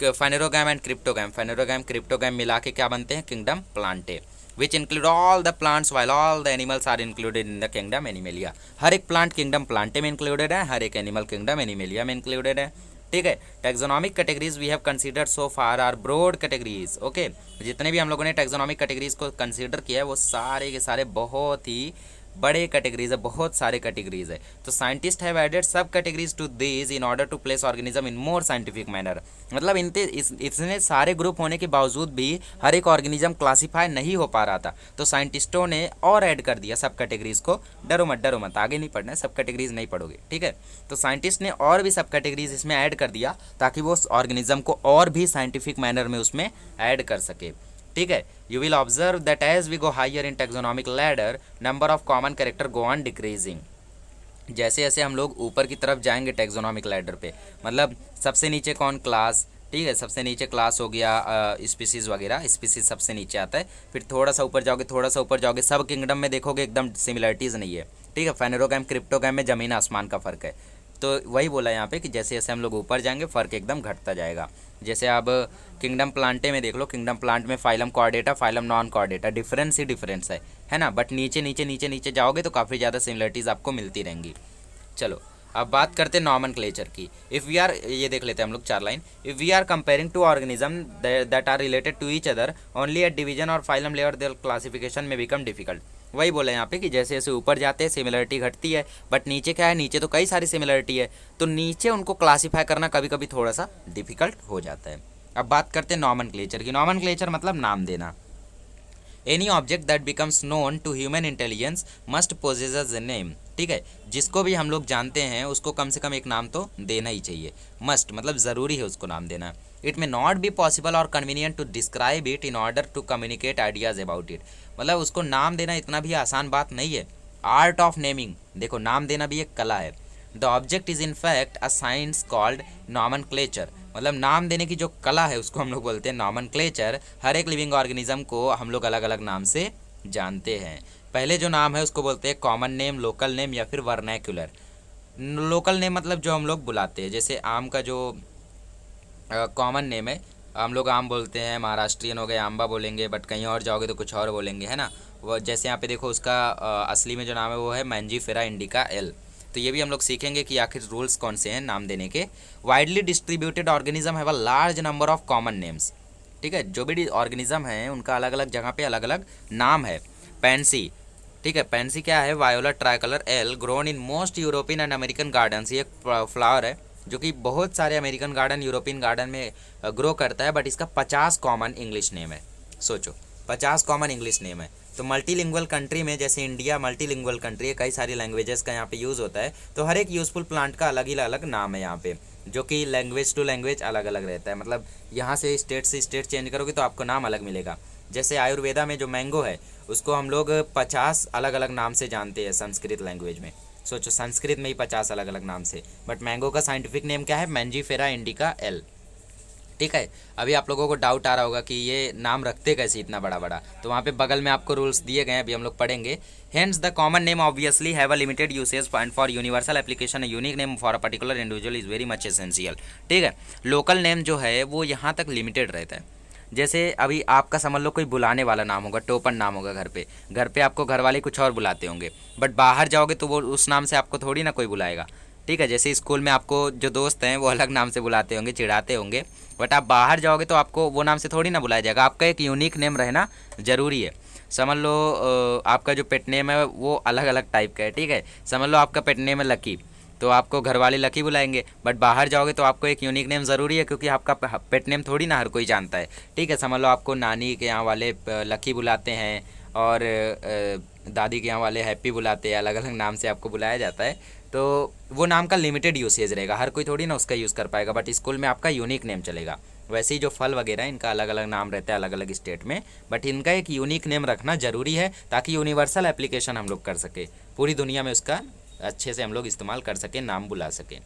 फाइनेरोगैम एंड क्रिप्टोगैम मिला के क्या बनते हैं, kingdom plantae, which include all the plants while all the animals are included in the kingdom animalia. हर एक प्लांट किंगडम प्लांटे में इंक्लूडेड है, हर एक एनिमल किंगडम एनिमेलिया में इंक्लूडेड है। ठीक है, taxonomic categories we have considered so far are broad categories. Okay, जितने भी हम लोगों ने टैक्सोनॉमिक कैटेगरीज को कंसीडर किया है वो सारे के सारे बहुत ही बड़े कैटेगरीज है, बहुत सारे कैटेगरीज है। तो scientist have added subcategories to this in order to place organism in more scientific manner. मतलब इतने सारे ग्रुप होने के बावजूद भी हर एक ऑर्गेनिज्म क्लासीफाई नहीं हो पा रहा था, तो साइंटिस्टों ने और ऐड कर दिया सब कैटेगरीज को। डरो मत, आगे नहीं पढ़ना है, सब कैटेगरीज नहीं पढ़ोगे, ठीक है। तो साइंटिस्ट ने और भी सब कैटेगरीज इसमें ऐड कर दिया ताकि वो ऑर्गेनिज्म को और भी साइंटिफिक मैनर में उसमें ऐड कर सके। ठीक है, you will observe that as we go higher in taxonomic ladder number of common character go on decreasing. जैसे जैसे हम लोग ऊपर की तरफ जाएंगे टैक्सोनॉमिक लैडर पे, मतलब सबसे नीचे कौन, क्लास, ठीक है, सबसे नीचे क्लास हो गया, स्पीसीज वगैरह, स्पीसीज सबसे नीचे आता है। फिर थोड़ा सा ऊपर जाओगे, सब किंगडम में देखोगे एकदम सिमिलरिटीज़ नहीं है। ठीक है, फाइनेरोगैम क्रिप्टोगैम में ज़मीन आसमान का फ़र्क है। तो वही बोला यहाँ पे कि जैसे जैसे हम लोग ऊपर जाएंगे फ़र्क एकदम घटता जाएगा। जैसे अब किंगडम प्लांटे में देख लो, किंगडम प्लांट में phylum chordata, phylum non chordata, difference ही डिफरेंस है ना। बट नीचे नीचे नीचे नीचे जाओगे तो काफ़ी ज़्यादा सिमिलरिटीज़ आपको मिलती रहेंगी। चलो अब बात करते हैं नॉमेनक्लेचर की। इफ़ वी आर, ये देख लेते हैं हम लोग 4 line. If we are comparing two organism that are related to each other only at division और फाइलम लेवल, देयर क्लासिफिकेशन में बिकम डिफिकल्ट। वही बोला यहाँ पे कि जैसे जैसे ऊपर जाते हैं सिमिलरिटी घटती है, बट नीचे क्या है, नीचे तो कई सारी सिमिलरिटी है, तो नीचे उनको क्लासीफाई करना कभी कभी थोड़ा सा डिफिकल्ट हो जाता है। अब बात करते हैं नॉमेनक्लेचर की। नॉमेनक्लेचर मतलब नाम देना। Any object that becomes known to human intelligence must possess a name. ठीक है, जिसको भी हम लोग जानते हैं उसको कम से कम एक नाम तो देना ही चाहिए। मस्ट मतलब ज़रूरी है उसको नाम देना। It may not be possible or convenient to describe it in order to communicate ideas about it. मतलब उसको नाम देना इतना भी आसान बात नहीं है। आर्ट ऑफ नेमिंग, देखो नाम देना भी एक कला है। The object is in fact a science called nomenclature. मतलब नाम देने की जो कला है उसको हम लोग बोलते हैं नॉमेनक्लेचर। हर एक लिविंग ऑर्गेनिज्म को हम लोग अलग अलग नाम से जानते हैं। पहले जो नाम है उसको बोलते हैं कॉमन नेम, लोकल नेम या फिर वर्नैक्युलर। लोकल नेम मतलब जो हम लोग बुलाते हैं, जैसे आम का जो कॉमन नेम है, हम लोग आम बोलते हैं, महाराष्ट्रियन हो गए आम्बा बोलेंगे, बट कहीं और जाओगे तो कुछ और बोलेंगे, है ना। वो जैसे यहाँ पे देखो उसका असली में जो नाम है वो है मैंजीफेरा इंडिका एल। तो ये भी हम लोग सीखेंगे कि आखिर रूल्स कौन से हैं नाम देने के। Widely distributed organism have a large number of common names. ठीक है, जो भी ऑर्गेनिज्म है उनका अलग अलग जगह पे अलग अलग नाम है। पैंसी, ठीक है, पैंसी क्या है, violet tricolour L, grown in most European and American gardens. ये एक फ्लावर है जो कि बहुत सारे अमेरिकन गार्डन, यूरोपियन गार्डन में ग्रो करता है, बट इसका 50 कॉमन इंग्लिश नेम है। सोचो 50 कॉमन इंग्लिश नेम है। तो मल्टीलिंगुअल कंट्री में, जैसे इंडिया मल्टीलिंगुअल कंट्री है, कई सारी लैंग्वेजेस का यहाँ पे यूज़ होता है, तो हर एक यूज़फुल प्लांट का अलग ही अलग नाम है यहाँ पे, जो कि लैंग्वेज टू लैंग्वेज अलग अलग रहता है। मतलब यहाँ से स्टेट चेंज करोगे तो आपको नाम अलग मिलेगा। जैसे आयुर्वेदा में जो मैंगो है उसको हम लोग 50 अलग अलग नाम से जानते हैं संस्कृत लैंग्वेज में। सोचो संस्कृत में ही 50 अलग अलग नाम से, बट मैंगो का साइंटिफिक नेम क्या है, मैंजीफेरा इंडिका एल। ठीक है, अभी आप लोगों को डाउट आ रहा होगा कि ये नाम रखते कैसे इतना बड़ा बड़ा, तो वहाँ पे बगल में आपको रूल्स दिए गए हैं, अभी हम लोग पढ़ेंगे। Hence the common name obviously have a limited usage and for universal application unique name for a particular individual is very much essential. ठीक है, लोकल नेम जो है वो यहाँ तक लिमिटेड रहता है। जैसे अभी आपका समझ लो कोई बुलाने वाला नाम होगा, टोपन नाम होगा, घर पे आपको घर वाले कुछ और बुलाते होंगे, बट बाहर जाओगे तो वो उस नाम से आपको थोड़ी ना कोई बुलाएगा। ठीक है, जैसे स्कूल में आपको जो दोस्त हैं वो अलग नाम से बुलाते होंगे, चिढ़ाते होंगे, बट आप बाहर जाओगे तो आपको वो नाम से थोड़ी ना बुलाया जाएगा। आपका एक यूनिक नेम रहना ज़रूरी है। समझ लो आपका जो पेट नेम है वो अलग अलग टाइप का है। ठीक है, समझ लो आपका पेट नेम है लकी, तो आपको घर वाले लकी बुलाएंगे, बट बाहर जाओगे तो आपको एक यूनिक नेम ज़रूरी है, क्योंकि आपका पेट नेम थोड़ी ना हर कोई जानता है। ठीक है, समझ लो आपको नानी के यहाँ वाले लकी बुलाते हैं और दादी के यहाँ वाले हैप्पी बुलाते हैं, अलग अलग नाम से आपको बुलाया जाता है, तो वो नाम का लिमिटेड यूसेज रहेगा, हर कोई थोड़ी ना उसका यूज़ कर पाएगा, बट स्कूल में आपका यूनिक नेम चलेगा। वैसे ही जो फल वगैरह इनका अलग अलग नाम रहता है अलग अलग स्टेट में, बट इनका एक यूनिक नेम रखना ज़रूरी है ताकि यूनिवर्सल एप्लीकेशन हम लोग कर सके, पूरी दुनिया में उसका अच्छे से हम लोग इस्तेमाल कर सकें, नाम बुला सकें।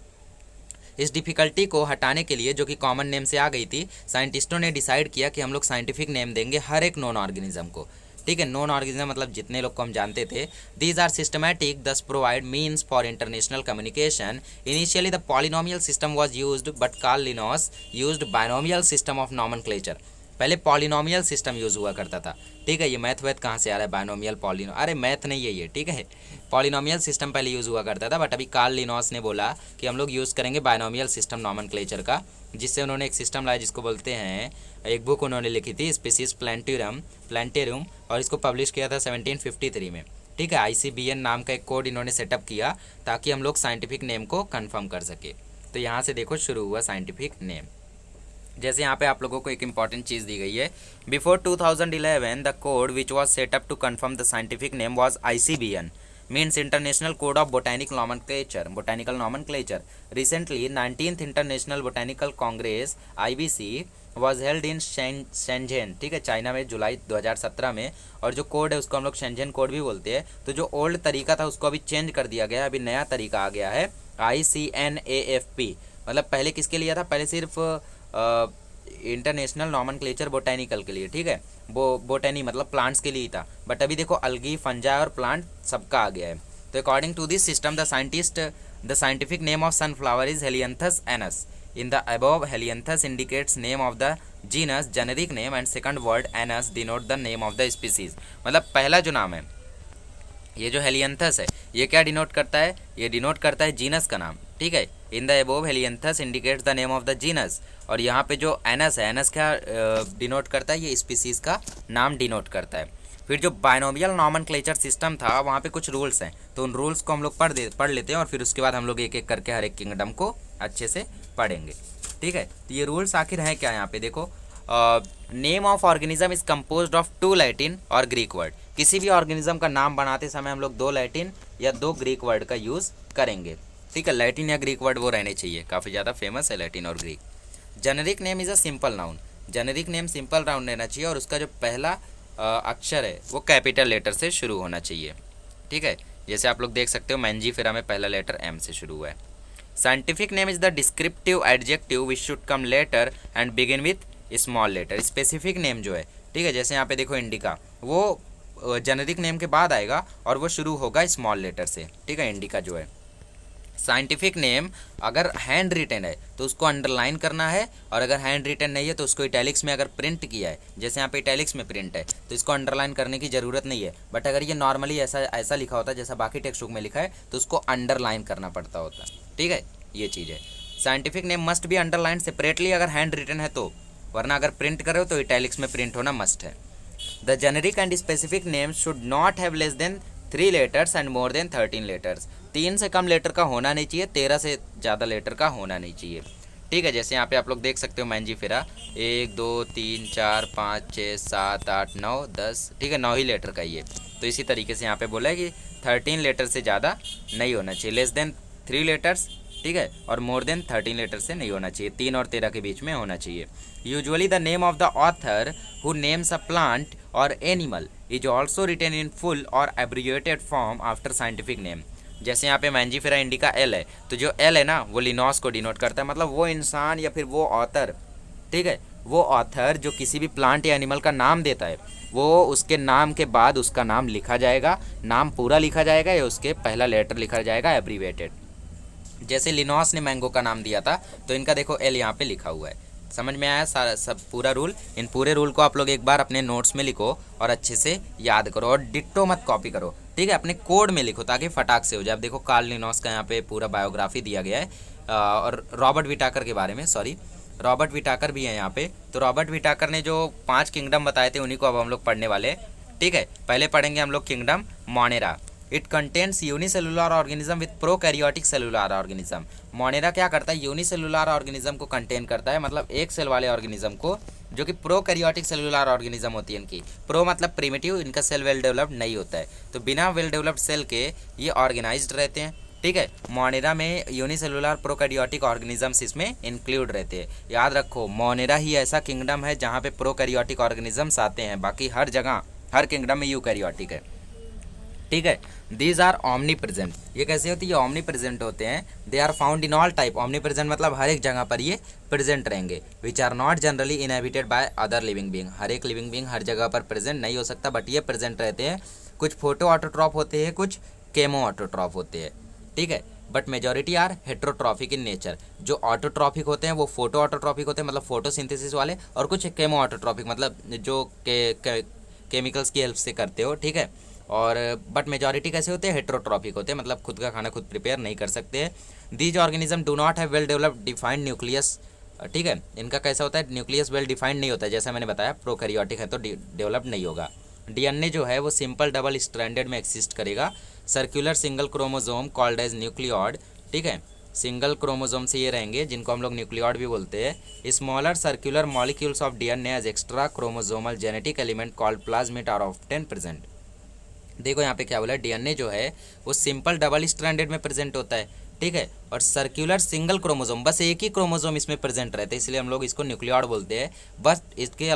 इस डिफ़िकल्टी को हटाने के लिए, जो कि कॉमन नेम से आ गई थी, साइंटिस्टों ने डिसाइड किया कि हम लोग साइंटिफिक नेम देंगे हर एक नॉन ऑर्गेनिज्म को। ठीक है। नॉन ऑर्गेनिज्म मतलब जितने लोग को हम जानते थे। These are systematic this provide means for international communication. Initially the polynomial system was used but Carl Linnaeus used binomial system of nomenclature. पहले पॉलिनोमियल सिस्टम यूज़ हुआ करता था। ठीक है, ये मैथ वैथ कहाँ से आ रहा है, बायनोमियल पॉलिनो, अरे मैथ नहीं है ये। ठीक है, पॉलिनोमियल सिस्टम पहले यूज़ हुआ करता था, बट अभी कार्ल लिनॉस ने बोला कि हम लोग यूज़ करेंगे बायनोमियल सिस्टम नॉमेनक्लेचर का, जिससे उन्होंने एक सिस्टम लाया जिसको बोलते हैं, एक बुक उन्होंने लिखी थी स्पीसीज प्लांटेरियम, और इसको पब्लिश किया था 1753 में। ठीक है, ICBN नाम का एक कोड इन्होंने सेटअप किया ताकि हम लोग साइंटिफिक नेम को कन्फर्म कर सके। तो यहाँ से देखो शुरू हुआ साइंटिफिक नेम। जैसे यहाँ पे आप लोगों को एक इंपॉर्टेंट चीज़ दी गई है, before 2011 the code which was set up to confirm the scientific name was ICBN, means international code of botanical nomenclature. Recently 19th international botanical congress IBC was held in Shenzhen. ठीक है, चाइना में जुलाई 2017 में। और जो code है उसको हम लोग शेंझेन कोड भी बोलते हैं। तो जो ओल्ड तरीका था उसको अभी चेंज कर दिया गया है, अभी नया तरीका आ गया है ICNAFP। मतलब पहले किसके लिए था, पहले सिर्फ इंटरनेशनल नॉमेनक्लेचर बोटैनिकल के लिए। ठीक है, बोटैनी मतलब प्लांट्स के लिए ही था, बट अभी देखो अलगी, फंजाई और प्लांट सबका आ गया है। तो according to this system the scientific name of sunflower is helianthus annuus. In the above helianthus indicates name of the genus generic name and second word annuus denote the name of the species. मतलब पहला जो नाम है ये जो Helianthus है ये क्या डिनोट करता है, ये डिनोट करता है जीनस का नाम। ठीक है, in the above Helianthus indicates the name of the genus. और यहाँ पे जो एनस है, एनस क्या डिनोट करता है, ये स्पीसीज का नाम डिनोट करता है। फिर जो बायनोमियल नॉमेनक्लेचर सिस्टम था वहाँ पे कुछ रूल्स हैं, तो उन रूल्स को हम लोग पढ़ लेते हैं और फिर उसके बाद हम लोग एक एक करके हर एक किंगडम को अच्छे से पढ़ेंगे। ठीक है, तो ये रूल्स आखिर हैं क्या, यहाँ पे देखो, name of organism is composed of 2 Latin और ग्रीक वर्ड। किसी भी ऑर्गेनिज्म का नाम बनाते समय हम लोग 2 लैटिन या 2 ग्रीक वर्ड का यूज़ करेंगे। ठीक है, लैटिन या ग्रीक वर्ड वो रहने चाहिए, काफ़ी ज़्यादा फेमस है लैटिन और Greek. Generic name is a simple noun. Generic name simple noun रहना चाहिए और उसका जो पहला अक्षर है वो कैपिटल लेटर से शुरू होना चाहिए। ठीक है, जैसे आप लोग देख सकते हो मैंजीफेरा में पहला लेटर M से शुरू हुआ है। Scientific name is the descriptive adjective which should come later and begin with small letter. Specific name जो है, ठीक है, जैसे यहाँ पे देखो इंडिका, वो जेनेरिक नेम के बाद आएगा और वो शुरू होगा स्मॉल लेटर से। ठीक है, इंडिका जो है। साइंटिफिक नेम अगर हैंड रिटन है तो उसको अंडरलाइन करना है, और अगर हैंड रिटन नहीं है तो उसको इटैलिक्स में अगर प्रिंट किया है, जैसे यहाँ पे इटैलिक्स में प्रिंट है तो इसको अंडरलाइन करने की ज़रूरत नहीं है। बट अगर ये नॉर्मली ऐसा लिखा होता है जैसा बाकी टेक्स्ट बुक में लिखा है तो उसको अंडरलाइन करना पड़ता होता है। ठीक है, ये चीज़ है। Scientific name must be underline separately अगर हैंड रिटन है तो, वरना अगर प्रिंट करे हो तो इटैलिक्स में प्रिंट होना मस्ट है। The generic and specific names should not have less than 3 letters and more than 13 letters. 3 से कम लेटर का होना नहीं चाहिए, 13 से ज़्यादा लेटर का होना नहीं चाहिए। ठीक है, जैसे यहाँ पे आप लोग देख सकते हो मैंजीफेरा 1 2 3 4 5 6 7 8 9 10। ठीक है, 9 ही लेटर का ये। तो इसी तरीके से यहाँ पे बोला है कि 13 लेटर से ज़्यादा नहीं होना चाहिए, लेस देन 3 लेटर्स। ठीक है, और मोर देन 13 लेटर से नहीं होना चाहिए, 3 और 13 के बीच में होना चाहिए। Usually the name of the author who names a plant or animal is also written in full or abbreviated form after scientific name. जैसे यहाँ पे मैंजीफेरा इंडिका L है, तो जो L है ना वो लिनॉस को डिनोट करता है, मतलब वो इंसान या फिर वो ऑथर। ठीक है, वो ऑथर जो किसी भी प्लांट या एनिमल का नाम देता है वो उसके नाम के बाद उसका नाम लिखा जाएगा, नाम पूरा लिखा जाएगा या उसके पहला लेटर लिखा जाएगा एब्रिविएटेड। जैसे लिनॉस ने मैंगो का नाम दिया था तो इनका देखो L यहाँ पे लिखा हुआ है। समझ में आया सारा सब पूरा रूल? इन पूरे रूल को आप लोग एक बार अपने नोट्स में लिखो और अच्छे से याद करो, और डिट्टो मत कॉपी करो। ठीक है, अपने कोड में लिखो ताकि फटाक से हो जाए। अब देखो कार्ल लिनॉस का यहाँ पे पूरा बायोग्राफी दिया गया है, और रॉबर्ट विटाकर के बारे में, सॉरी रॉबर्ट विटाकर भी है यहाँ पे। तो रॉबर्ट विटाकर ने जो 5 किंगडम बताए थे उन्हीं को अब हम लोग पढ़ने वाले। ठीक है, पहले पढ़ेंगे हम लोग kingdom Monera. It contains unicellular organism with prokaryotic cellular organism. Monera क्या करता है, यूनिसेलुलर ऑर्गेनिज्म को कंटेन करता है, मतलब एक सेल वाले ऑर्गेनिज्म को, जो कि प्रोकैरियोटिक सेलुलर ऑर्गेनिज्म होती है इनकी। प्रो मतलब प्रिमिटिव, इनका सेल वेल डेवलप्ड नहीं होता है, तो बिना वेल डेवलप्ड सेल के ये ऑर्गेनाइज्ड रहते हैं। ठीक है, मोनेरा में यूनिसेलुलर प्रोकैरियोटिक ऑर्गेनिजम्स इसमें इंक्लूड रहते हैं। याद रखो, मोनेरा ही ऐसा किंगडम है जहाँ पे प्रोकैरियोटिक ऑर्गेनिजम्स आते हैं, बाकी हर जगह हर किंगडम में यूकैरियोटिक है। ठीक है, दीज आर ओमनी प्रेजेंट। ये कैसे होती है? ओमनी प्रेजेंट होते हैं। They are found in all type. Omnipresent मतलब हर एक जगह पर ये प्रेजेंट रहेंगे। Which are not generally inhabited by other living being. हर एक लिविंग बीइंग हर जगह पर प्रेजेंट नहीं हो सकता, बट ये प्रेजेंट रहते हैं। कुछ फोटो ऑटोट्रॉप होते हैं, कुछ केमो ऑटोट्रॉप होते हैं, ठीक है। But majority are heterotrophic in nature. जो ऑटोट्रॉफिक होते हैं वो फोटो ऑटोट्रॉफिक होते हैं, मतलब फोटोसिंथेसिस वाले, और कुछ केमो ऑटोट्रॉफिक मतलब जो केमिकल्स की हेल्प से करते हो, ठीक है। और बट मेजॉरिटी कैसे होते हैं? हेट्रोट्रॉफिक होते हैं, मतलब खुद का खाना खुद प्रिपेयर नहीं कर सकते हैं। These organism do not have well developed defined nucleus, ठीक है। इनका कैसा होता है? न्यूक्लियस वेल डिफाइंड नहीं होता है, जैसा मैंने बताया प्रोकैरियोटिक है तो डेवलप नहीं होगा। डीएनए जो है वो सिंपल डबल स्ट्रैंडेड में एक्सिस्ट करेगा। Circular single chromosome called as nucleoid, ठीक है। सिंगल क्रोमोजोम से ये रहेंगे जिनको हम लोग न्यूक्लियॉड भी बोलते हैं। Smaller circular molecules of DNA as extra chromosomal genetic element called plasmid are often present. देखो यहाँ पे क्या बोला है, डीएनए जो है वो सिंपल डबल स्ट्रैंडेड में प्रेजेंट होता है, ठीक है। और सर्कुलर सिंगल क्रोमोजोम, बस एक ही क्रोमोजोम इसमें प्रेजेंट रहते हैं, इसलिए हम लोग इसको न्यूक्लियॉड बोलते हैं। बस इसके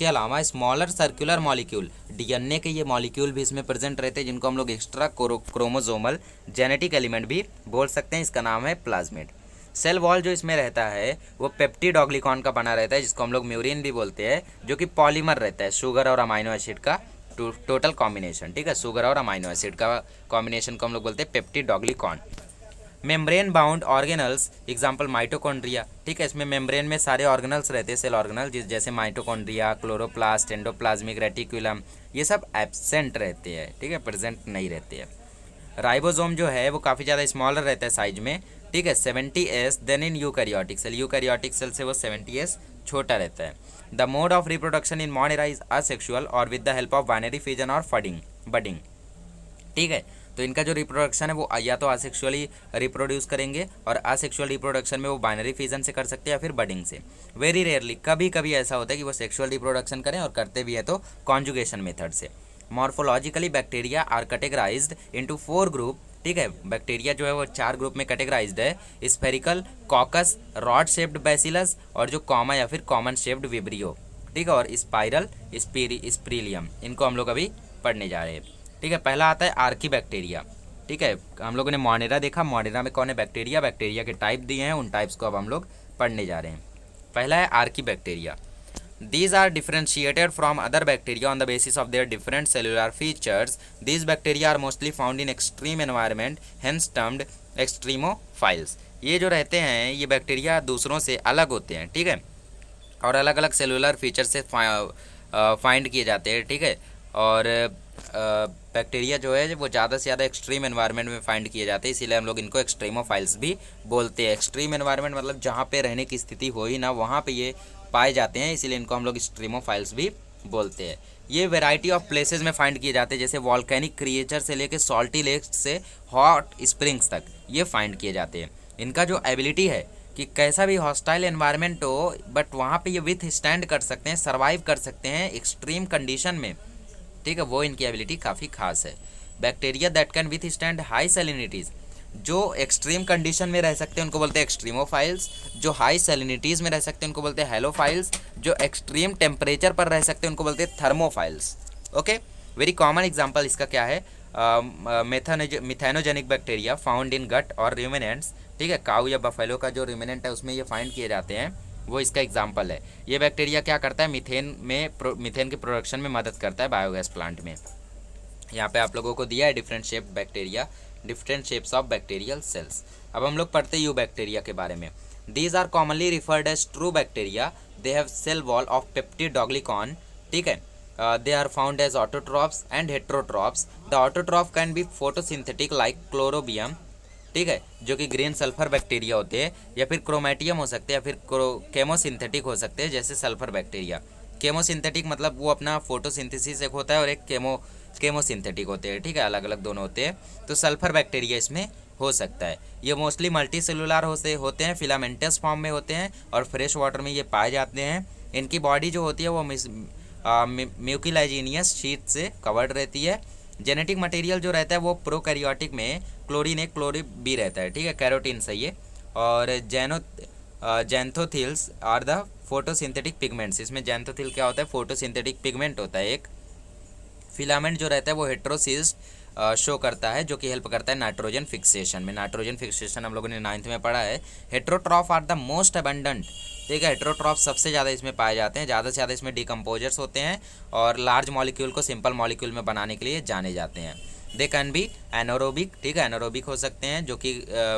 अलावा स्मॉलर सर्कुलर मॉलिक्यूल, डीएनए के ये मॉलिक्यूल भी इसमें प्रेजेंट रहते हैं, जिनको हम लोग एक्स्ट्रा क्रोमोजोमल जेनेटिक एलिमेंट भी बोल सकते हैं। इसका नाम है प्लाज्मिड। सेल वॉल जो इसमें रहता है वो पेप्टिड ऑग्लिकॉन का बना रहता है, जिसको हम लोग म्यूरिन भी बोलते हैं, जो कि पॉलीमर रहता है, शुगर और अमाइनो एसिड का टोटल कॉम्बिनेशन, ठीक है। शुगर और अमाइनो एसिड का कॉम्बिनेशन को हम लोग बोलते हैं peptidoglycan. Membrane bound organelles, example mitochondria, ठीक है। इसमें मेम्ब्रेन में सारे ऑर्गेनल्स रहते हैं, सेल ऑर्गेनल, जैसे माइटोकॉन्ड्रिया, क्लोरोप्लास्ट, एंडोप्लाज्मिक रेटिकुलम, ये सब एब्सेंट रहते हैं, ठीक है, प्रेजेंट नहीं रहते हैं। राइबोसोम जो है वो काफ़ी ज़्यादा स्मॉलर रहता है साइज में, ठीक है, 70s than in eukaryotic cell. Eukaryotic cell से वो 70s छोटा रहता है। The mode of reproduction in modern era is asexual or with the help of binary fission or budding, ठीक है। तो इनका जो रिप्रोडक्शन है वो या तो असेक्सुअली रिप्रोड्यूस करेंगे, और असेक्सुअल रिप्रोडक्शन में वो बाइनरी फिजन से कर सकते हैं या फिर बडिंग से। वेरी रेयरली, कभी कभी ऐसा होता है कि वो सेक्सुअल रिप्रोडक्शन करें, और करते भी है तो कॉन्जुगेशन मेथड से। Morphologically bacteria are categorised into 4 group, ठीक है। बैक्टीरिया जो है वो 4 ग्रुप में कैटेगराइज्ड है। Spherical, caucus, rod shaped bacillus, और जो कॉमा या फिर कॉमन शेप्ड विब्रियो, ठीक है, और स्पाइरल स्पीरिलियम, इनको हम लोग अभी पढ़ने जा रहे हैं, ठीक है। पहला आता है आर्की बैक्टीरिया, ठीक है। हम लोगों ने मॉनेरा देखा, मॉनेरा में कौन है? बैक्टीरिया। बैक्टीरिया के टाइप दिए हैं, उन टाइप्स को अब हम लोग पढ़ने जा रहे हैं। पहला है Archie bacteria. These are differentiated from other bacteria on the basis of their different cellular features. These bacteria are mostly found in extreme environment, hence termed extremophiles. ये जो रहते हैं ये बैक्टीरिया दूसरों से अलग होते हैं, ठीक है, और अलग अलग सेलुलर फीचर से फाइंड किए जाते हैं, ठीक है। और बैक्टीरिया जो है वो ज़्यादा से ज़्यादा एक्सट्रीम एनवायरनमेंट में फाइंड किए जाते हैं, इसीलिए हम लोग इनको एक्सट्रीमोफाइल्स भी बोलते हैं। एक्सट्रीम एनवायरनमेंट मतलब जहाँ पे रहने की स्थिति हो ही ना, वहाँ पे ये पाए जाते हैं, इसीलिए इनको हम लोग एक्सट्रीमोफाइल्स भी बोलते हैं। ये वैरायटी ऑफ प्लेसेस में फाइंड किए जाते हैं, जैसे वॉल्केनिक क्रिएचर से लेके सॉल्टी लेक्स से हॉट स्प्रिंग्स तक ये फाइंड किए जाते हैं। इनका जो एबिलिटी है कि कैसा भी हॉस्टाइल एनवायरनमेंट हो, बट वहाँ पे ये विथ स्टैंड कर सकते हैं, सर्वाइव कर सकते हैं एक्सट्रीम कंडीशन में, ठीक है, वो इनकी एबिलिटी काफ़ी खास है। Bacteria that can withstand high salinities, जो एक्सट्रीम कंडीशन में रह सकते हैं उनको बोलते हैं एक्सट्रीमोफाइल्स। जो हाई सैलिनिटीज़ में रह सकते हैं उनको बोलते हैं हेलोफाइल्स। जो एक्सट्रीम टेम्परेचर पर रह सकते हैं उनको बोलते हैं thermophiles. Okay, very common example इसका क्या है? मिथेनोजेनिक बैक्टीरिया फाउंड इन गट और रिमिनेंट्स, ठीक है, काऊ या बफेलो का जो रिमिनेंट है उसमें ये फाइंड किए जाते हैं, वो इसका एग्जाम्पल है। ये बैक्टीरिया क्या करता है? मीथेन के प्रोडक्शन में मदद करता है बायोगैस प्लांट में। यहाँ पे आप लोगों को दिया है different shape bacteria, different shapes of bacterial cells. अब हम लोग पढ़ते हैं यू बैक्टीरिया के बारे में। These are commonly referred as true bacteria. They have cell wall of peptidoglycan, ठीक है। They are found as autotrophs and heterotrophs. The autotroph can be photosynthetic like chlorobium, ठीक है, जो कि ग्रीन सल्फर बैक्टीरिया होते हैं, या फिर क्रोमेटियम हो सकते हैं, या फिर केमोसिंथेटिक हो सकते हैं, जैसे सल्फर बैक्टीरिया। केमोसिंथेटिक मतलब वो अपना फोटोसिंथेसिस एक होता है और एक केमोसिंथेटिक होते हैं, ठीक है, अलग अलग दोनों होते हैं। तो सल्फर बैक्टीरिया इसमें हो सकता है। ये मोस्टली मल्टी सेलुलर होते हैं, फिलामेंटस फॉर्म में होते हैं, और फ्रेश वाटर में ये पाए जाते हैं। इनकी बॉडी जो होती है वो म्यूकिलाइजीनियस शीट से कवर्ड रहती है। जेनेटिक मटेरियल जो रहता है वो प्रोकैरियोटिक में क्लोरीन बी रहता है, ठीक है, कैरोटीन सही है। और जैंथोथिल्स आर द फोटोसिंथेटिक पिगमेंट्स। इसमें जैंथोथिल क्या होता है? फोटोसिंथेटिक पिगमेंट होता है एक। फिलामेंट जो रहता है वो हेट्रोसिस्ट शो करता है, जो कि हेल्प करता है नाइट्रोजन फिक्सेशन में। नाइट्रोजन फिक्सेशन हम लोगों ने 9th में पढ़ा है। Heterotroph are the most abundant, ठीक है, हेट्रोट्रॉफ सबसे ज़्यादा इसमें पाए जाते हैं, ज़्यादा से ज़्यादा इसमें डिकम्पोजर्स होते हैं और लार्ज मॉलिक्यूल को सिंपल मॉलिक्यूल में बनाने के लिए जाने जाते हैं। दे कैन बी एनोरोबिक, ठीक है, एनोरोबिक हो सकते हैं, जो कि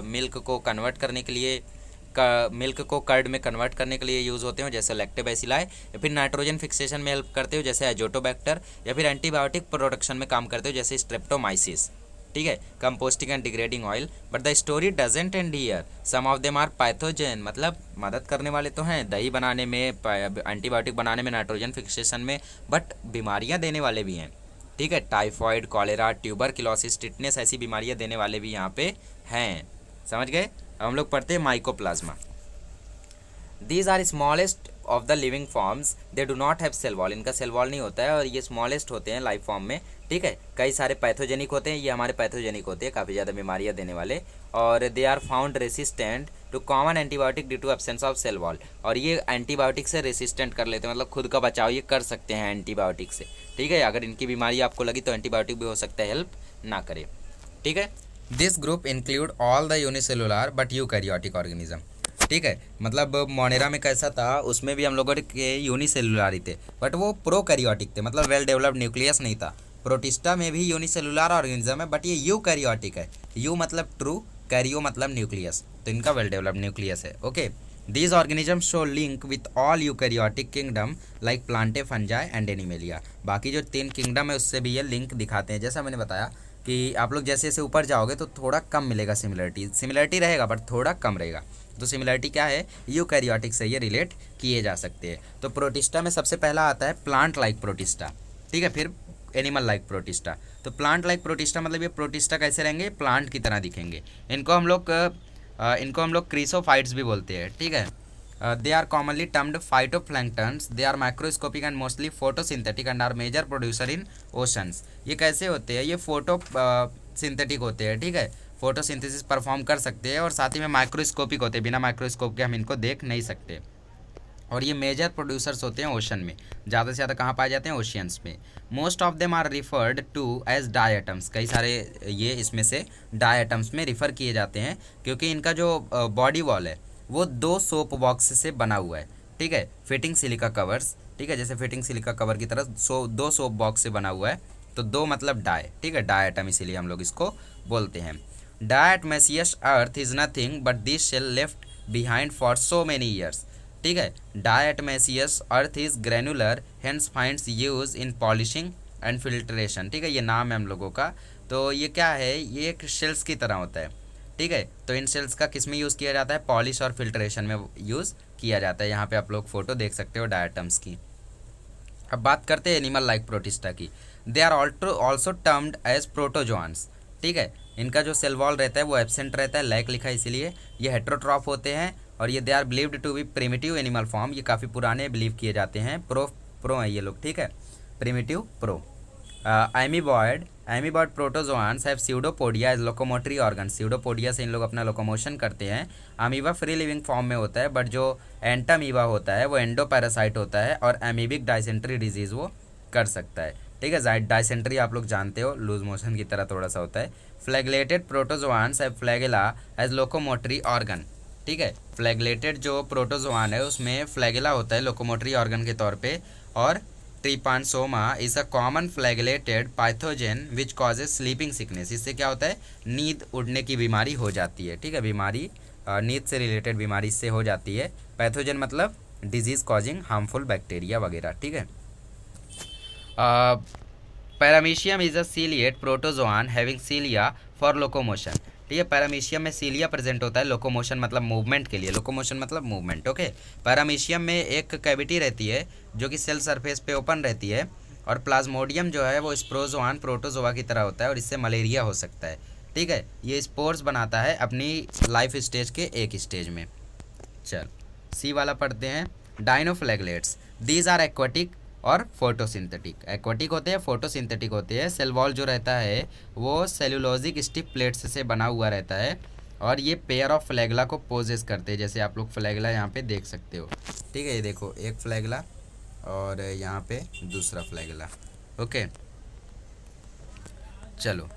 मिल्क को कन्वर्ट करने के लिए, मिल्क को कर्ड में कन्वर्ट करने के लिए यूज़ होते हो, जैसे लैक्टोबैसिलाई, या फिर नाइट्रोजन फिक्सेशन में हेल्प करते हो जैसे एजोटोबैक्टर, या फिर एंटीबायोटिक प्रोडक्शन में काम करते हो जैसे स्ट्रेप्टोमाइसिस, ठीक है, composting and degrading oil. But the story doesn't end here, some of them are pathogen, मतलब मदद करने वाले तो हैं दही बनाने में, एंटीबायोटिक बनाने में, नाइट्रोजन फिक्सेशन में, बट बीमारियां देने वाले भी हैं, ठीक है, टाइफॉइड, कॉलेरा, ट्यूबरक्लोसिस, टिटनेस, ऐसी बीमारियां देने वाले भी यहाँ पे हैं। समझ गए। अब हम लोग पढ़ते हैं mycoplasma. These are smallest of the living forms, they do not have cell wall, इनका सेल वॉल नहीं होता है और ये स्मॉलेस्ट होते हैं लाइफ फॉर्म में, ठीक है। कई सारे पैथोजेनिक होते हैं, ये हमारे पैथोजेनिक होते हैं, काफ़ी ज़्यादा बीमारियां देने वाले, और they are found resistant to common antibiotic due to absence of cell wall, और ये एंटीबायोटिक से रेसिस्टेंट कर लेते हैं, मतलब खुद का बचाव ये कर सकते हैं एंटीबायोटिक से, ठीक है। अगर इनकी बीमारी आपको लगी तो एंटीबायोटिक भी हो सकता है हेल्प ना करे, ठीक है। This group include all the unicellular but eukaryotic organism, ठीक है, मतलब मोनेरा में कैसा था, उसमें भी हम लोगों के यूनिसेलुलर ही थे, बट वो प्रोकैरियोटिक थे, मतलब वेल डेवलप्ड न्यूक्लियस नहीं था। प्रोटिस्टा में भी यूनिसेलुलर ऑर्गेनिज्म है, बट ये यूकैरियोटिक है, यू मतलब ट्रू, कैरियो मतलब न्यूक्लियस, तो इनका वेल डेवलप्ड न्यूक्लियस है, okay. These organisms show link with all eukaryotic kingdom like plantae, fungi and animalia। बाकी जो 3 किंगडम है उससे भी ये लिंक दिखाते हैं। जैसा मैंने बताया कि आप लोग जैसे जैसे ऊपर जाओगे तो थोड़ा कम मिलेगा सिमिलरिटी रहेगा बट थोड़ा कम रहेगा। तो सिमिलरिटी क्या है, यूकैरियोटिक से ये रिलेट किए जा सकते हैं। तो प्रोटिस्टा में सबसे पहला आता है प्लांट लाइक प्रोटिस्टा, ठीक है, फिर एनिमल लाइक प्रोटिस्टा। तो प्लांट लाइक प्रोटिस्टा मतलब ये प्रोटिस्टा कैसे रहेंगे, प्लांट की तरह दिखेंगे। इनको हम लोग क्रीसोफाइट्स भी बोलते हैं, ठीक है। They are commonly termed phytoplanktons, they are microscopic and mostly photosynthetic and are major producer in oceans. ये कैसे होते हैं, ये सिंथेटिक होते हैं, ठीक है, फोटोसिंथेसिस परफॉर्म कर सकते हैं और साथ ही में माइक्रोस्कोपिक होते हैं, बिना माइक्रोस्कोप के हम इनको देख नहीं सकते। और ये मेजर प्रोड्यूसर्स होते हैं ओशन में, ज़्यादा से ज़्यादा कहाँ पाए जाते हैं, ओशियंस में। Most of them are referred to as diatoms, कई सारे ये इसमें से डायटम्स में रिफ़र किए जाते हैं, क्योंकि इनका जो बॉडी वॉल है वो 2 सोप बॉक्स से बना हुआ है, ठीक है, फिटिंग सिलिका कवर्स, ठीक है, जैसे फिटिंग सिलिका कवर की तरह 2 सोप बॉक्स से बना हुआ है, तो 2 मतलब डाई, ठीक है, डायटम इसीलिए हम लोग इसको बोलते हैं। Diatomaceous earth is nothing but this shell left behind for so many years, ठीक है। Diatomaceous earth is granular hence finds use in polishing and filtration, ठीक है, ये नाम है हम लोगों का। तो ये क्या है, ये एक शेल्स की तरह होता है, ठीक है। तो इन शेल्स का किस में यूज़ किया जाता है, पॉलिश और फिल्ट्रेशन में यूज़ किया जाता है। यहाँ पे आप लोग फोटो देख सकते हो डायटम्स की। अब बात करते हैं एनिमल लाइक प्रोटिस्टा की। They are also termed as protozoans, ठीक है, इनका जो सेल वॉल रहता है वो एब्सेंट रहता है, लैक लिखा है इसीलिए। ये हेट्रोट्रॉफ होते हैं और ये they are believed to be primitive animal form, ये काफ़ी पुराने बिलीव किए जाते हैं। प्रो है ये लोग, ठीक है, primitive pro. Amoeboid protozoans have pseudopodia as locomotory organ, pseudopodia से इन लोग अपना लोकोमोशन करते हैं। अमीबा फ्री लिविंग फॉर्म में होता है, बट जो एंटामीबा होता है वो एंडोपैरासाइट होता है और एमीबिक डायसेंट्री डिजीज़ वो कर सकता है, ठीक है। डायसेंट्री आप लोग जानते हो, लूज मोशन की तरह थोड़ा सा होता है। Flagellated protozoans have flagella as locomotory organ, ठीक है, फ्लैगलेटेड जो प्रोटोजोआन है उसमें फ्लैगेला होता है लोकोमोटरी ऑर्गन के तौर पे। और trypanosoma is a common flagellated pathogen which causes sleeping sickness, इससे क्या होता है, नींद उड़ने की बीमारी हो जाती है, ठीक है, बीमारी नींद से रिलेटेड बीमारी इससे हो जाती है। पैथोजेन मतलब डिजीज़ कॉजिंग हार्मफुल बैक्टीरिया वगैरह, ठीक है। Paramecium is a ciliate protozoan having cilia for locomotion, ठीक है, पैरामीशियम में सीलिया प्रेजेंट होता है लोकोमोशन मतलब मूवमेंट के लिए, लोकोमोशन मतलब मूवमेंट, ओके। पैरामीशियम में एक कैविटी रहती है जो कि सेल सरफेस पे ओपन रहती है, और प्लाज्मोडियम जो है वो स्प्रोजोआन प्रोटोजोआ की तरह होता है और इससे मलेरिया हो सकता है, ठीक है। ये स्पोर्स बनाता है अपनी लाइफ स्टेज के एक स्टेज में। चल सी वाला पढ़ते हैं। डाइनोफ्लैगलेट्स, दीज आर एक्वाटिक और फोटोसिंथेटिक, एक्वाटिक होते हैं, फोटोसिंथेटिक होते हैं। सेल वॉल जो रहता है वो सेलुलोजिक स्टिफ प्लेट्स से बना हुआ रहता है और ये पेयर ऑफ फ्लैगला को पोजेस करते हैं, जैसे आप लोग फ्लैगला यहाँ पे देख सकते हो, ठीक है, ये देखो एक फ्लैगला और यहाँ पे दूसरा फ्लैगला, ओके। चलो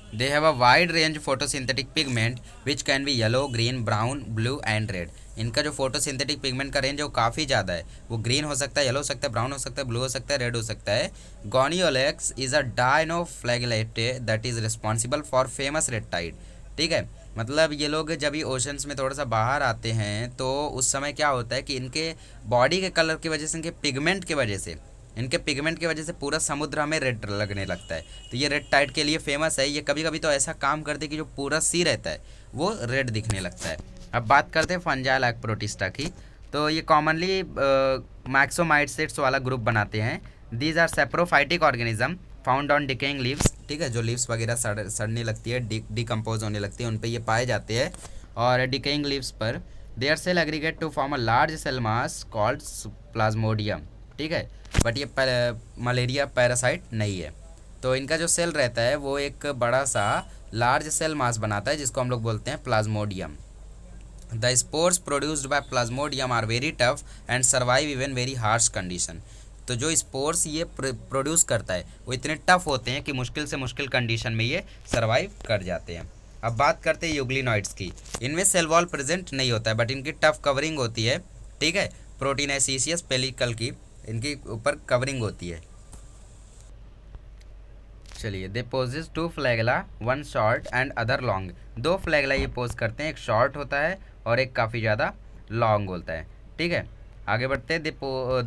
they have a wide range photosynthetic pigment which can be yellow, green, brown, blue and red. इनका जो फोटोसिंथेटिक पिगमेंट का रेंज है वो काफ़ी ज़्यादा है। वो ग्रीन हो सकता है, येलो हो सकता है, ब्राउन हो सकता है, ब्लू हो सकता है, रेड हो सकता है। Gonyaulax is a dinoflagellate that is responsible for famous red tide. ठीक है, मतलब ये लोग जब ये ओशंस में थोड़ा सा बाहर आते हैं तो उस समय क्या होता है कि इनके बॉडी के कलर की वजह से, इनके पिगमेंट की वजह से पूरा समुद्र हमें रेड लगने लगता है। तो ये रेड टाइड के लिए फेमस है। ये कभी कभी तो ऐसा काम करते हैं कि जो पूरा सी रहता है वो रेड दिखने लगता है। अब बात करते हैं फंजाई लाइक प्रोटिस्टा की। तो ये कॉमनली मैक्सोमाइटसेट्स वाला ग्रुप बनाते हैं। These are saprophytic organism found on decaying leaves. ठीक है, जो लीव्स वगैरह सड़ने लगती है, डिकम्पोज होने लगती है, उन पे ये पाए जाते हैं। और डिकेइंग लीव्स पर their cell aggregate to form a large cell mass called plasmodium. ठीक है, बट ये मलेरिया पैरासाइट नहीं है। तो इनका जो सेल रहता है वो एक बड़ा सा लार्ज सेल मास बनाता है जिसको हम लोग बोलते हैं plasmodium. The spores produced by plasmodium are very tough and survive even very harsh condition. तो जो स्पोर्स ये प्रोड्यूस करता है वो इतने टफ होते हैं कि मुश्किल से मुश्किल कंडीशन में ये सर्वाइव कर जाते हैं। अब बात करते हैं यूग्लिनॉइड्स की। इनमें सेल वॉल प्रेजेंट नहीं होता है बट इनकी टफ कवरिंग होती है। ठीक है, प्रोटीनेसियस पेलिकल की इनके ऊपर कवरिंग होती है। चलिए, they possess two flagella, one short and other long. दो फ्लैगला ये पोज करते हैं, एक शॉर्ट होता है और एक काफ़ी ज़्यादा लॉन्ग होता है। ठीक है, आगे बढ़ते हैं।